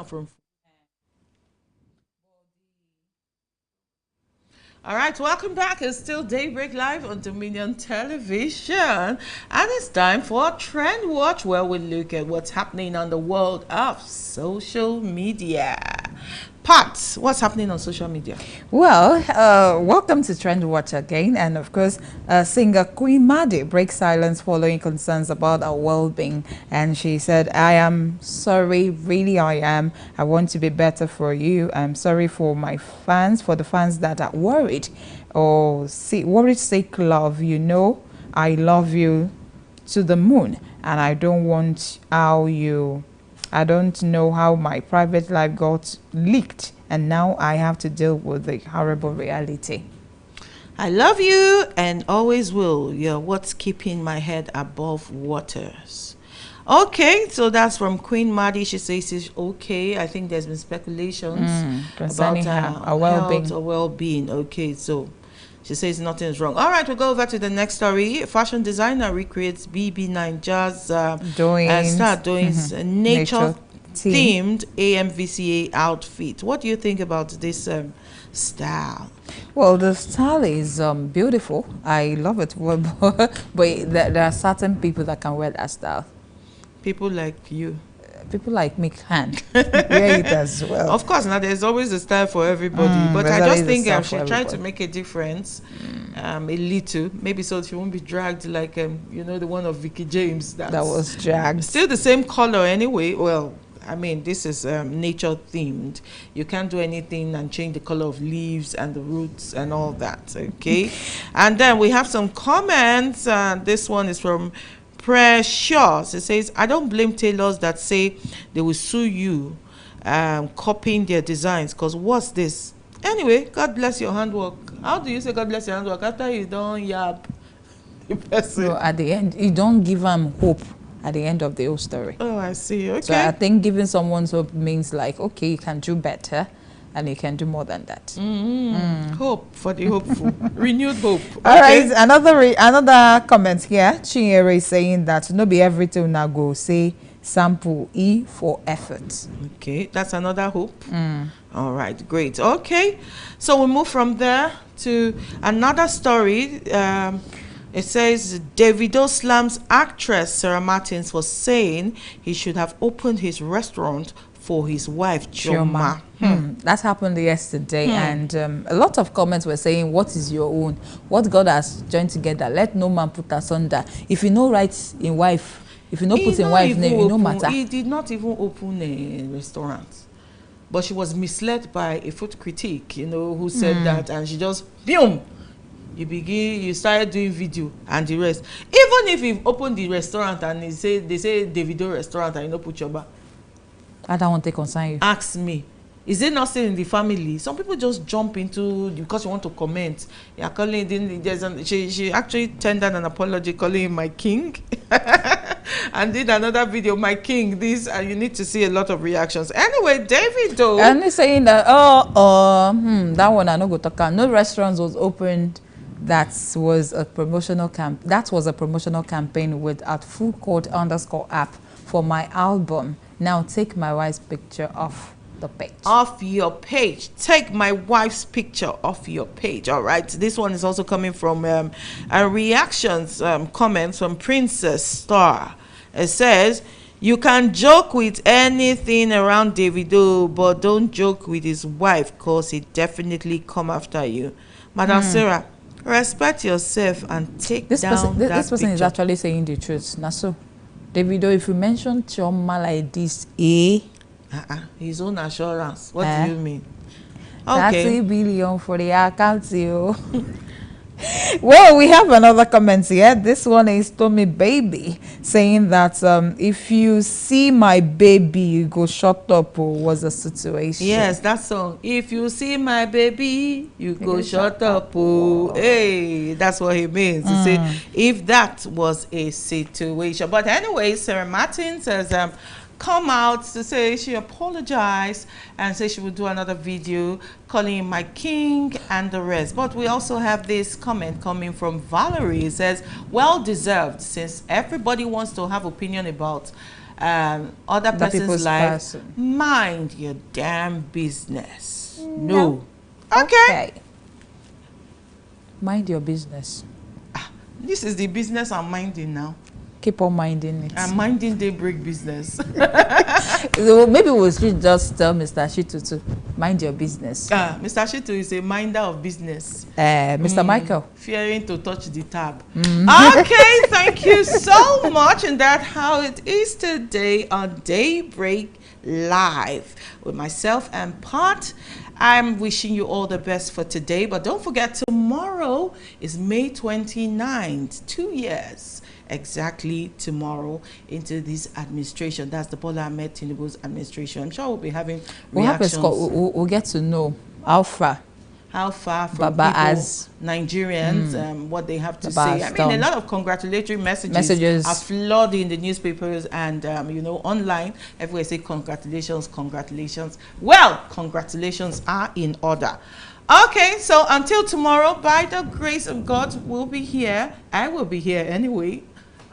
Speaker 1: From all right, welcome back. It's still Daybreak Live on Dominion Television, and it's time for Trend Watch, where we look at what's happening on the world of social media. Pat, what's happening on social media?
Speaker 2: Well, welcome to Trend Watch again. And of course, singer Queen Madi breaks silence following concerns about her well-being. And she said, I am sorry, really I am. I want to be better for you. I'm sorry for my fans, for the fans that are worried or worried sick love. You know, I love you to the moon, and I don't want I don't know how my private life got leaked, and now I have to deal with the horrible reality.
Speaker 1: I love you and always will. You're what's keeping my head above waters. Okay, so that's from Queen Madi. She says it's okay. I think there's been speculations about her well-being. Or well-being. Okay, so she says nothing is wrong. All right, we'll go over to the next story. A fashion designer recreates BB Niger's nature-themed AMVCA outfit. What do you think about this style?
Speaker 2: Well, the style is beautiful. I love it. But there are certain people that can wear that style.
Speaker 1: People like you.
Speaker 2: People like me can wear it as well.
Speaker 1: Of course, now there's always a style for everybody. But I just think she's trying to make a difference, a little, maybe so she won't be dragged like you know, the one of Vicky James that
Speaker 2: was dragged.
Speaker 1: Still the same color anyway. Well, I mean, this is nature themed. You can't do anything and change the color of leaves and the roots and all that. Okay, and then we have some comments. This one is from Precious. It says, I don't blame tailors that say they will sue you copying their designs, because what's this? Anyway, God bless your handwork. How do you say God bless your handwork after you don't yap the person?
Speaker 2: So at the end, you don't give them hope at the end of the whole story.
Speaker 1: Oh, I see. Okay.
Speaker 2: So I think giving someone hope means like, okay, you can do better and you can do more than that.
Speaker 1: Hope for the hopeful. Renewed hope.
Speaker 2: All right, another comment here. Chinyere is saying that no be everything now go say sample E for effort.
Speaker 1: Okay, that's another hope. All right, great. Okay, so we move from there to another story. It says Davido slams actress Sarah Martins for saying he should have opened his restaurant for his wife Chioma.
Speaker 2: That happened yesterday, and a lot of comments were saying, what is your own? What God has joined together, let no man put asunder. If you know right in wife, if you know put in wife name, you no matter.
Speaker 1: He did not even open a restaurant. But she was misled by a food critic, you know, who said that, and she just, boom, you started doing video and the rest. Even if you opened the restaurant and they say Davido restaurant and you know put your bar,
Speaker 2: I don't want to concern you.
Speaker 1: ask me, is it not still in the family? Some people just jump into because you want to comment. Yeah, calling she actually tendered an apology, calling him my king, and did another video, my king. This and you need to see a lot of reactions. Anyway, Davido,
Speaker 2: and he's saying that that one I no go talk. No restaurants was opened. That was a promotional campaign with at Food Court _app for my album. Now take my wife's picture off the page.
Speaker 1: Off your page. Take my wife's picture off your page. All right. This one is also coming from reactions, comments from Princess Star. It says, you can joke with anything around Davido, but don't joke with his wife because he definitely come after you. Madam Sarah, respect yourself and take
Speaker 2: This
Speaker 1: down
Speaker 2: person
Speaker 1: picture.
Speaker 2: is actually saying the truth. Now so, Davido, if you mention Chioma like this,
Speaker 1: his own assurance. What do you mean?
Speaker 2: 30 billion for the account, you. Well, we have another comment here. This one is Tommy Baby saying that if you see my baby, you go shut up. Was the situation?
Speaker 1: Yes, that song. If you see my baby, you go shut up. Oh, hey, that's what he means. He said, if that was a situation. But anyway, Sarah Martins says, come out to say she apologized and say she would do another video calling him my king and the rest. But we also have this comment coming from Valerie. It says, well deserved, since everybody wants to have opinion about other person's life. Mind your damn business. No. Okay.
Speaker 2: Mind your business.
Speaker 1: This is the business I'm minding now.
Speaker 2: Keep on minding it.
Speaker 1: I'm minding Daybreak business.
Speaker 2: Maybe we should just tell Mr. Shitu to mind your business.
Speaker 1: Mr. Shitu is a minder of business.
Speaker 2: Mr. Michael.
Speaker 1: Fearing to touch the tab. Okay, thank you so much. And that's how it is today on Daybreak Live with myself and Pat. I'm wishing you all the best for today. But don't forget, tomorrow is May 29th, 2 years. Exactly tomorrow into this administration. That's the Bola Ahmed Tinubu's administration. I'm sure we'll be having reactions.
Speaker 2: We'll get to know how far
Speaker 1: from
Speaker 2: Baba
Speaker 1: people,
Speaker 2: as
Speaker 1: Nigerians, what they have to
Speaker 2: Baba
Speaker 1: say. I mean, a lot of congratulatory messages are flooding the newspapers and, you know, online. Everywhere say congratulations, congratulations. Well, congratulations are in order. Okay, so until tomorrow, by the grace of God, we'll be here. I will be here anyway.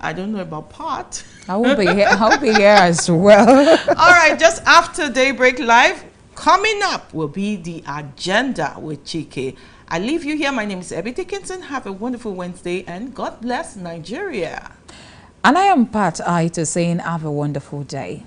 Speaker 1: I don't know about Pat.
Speaker 2: I will be here. I'll be here as well.
Speaker 1: All right, just after Daybreak Live, coming up will be the agenda with Chike. I leave you here. My name is Abby Dickinson. Have a wonderful Wednesday and God bless Nigeria.
Speaker 2: And I am Pat Aita saying have a wonderful day.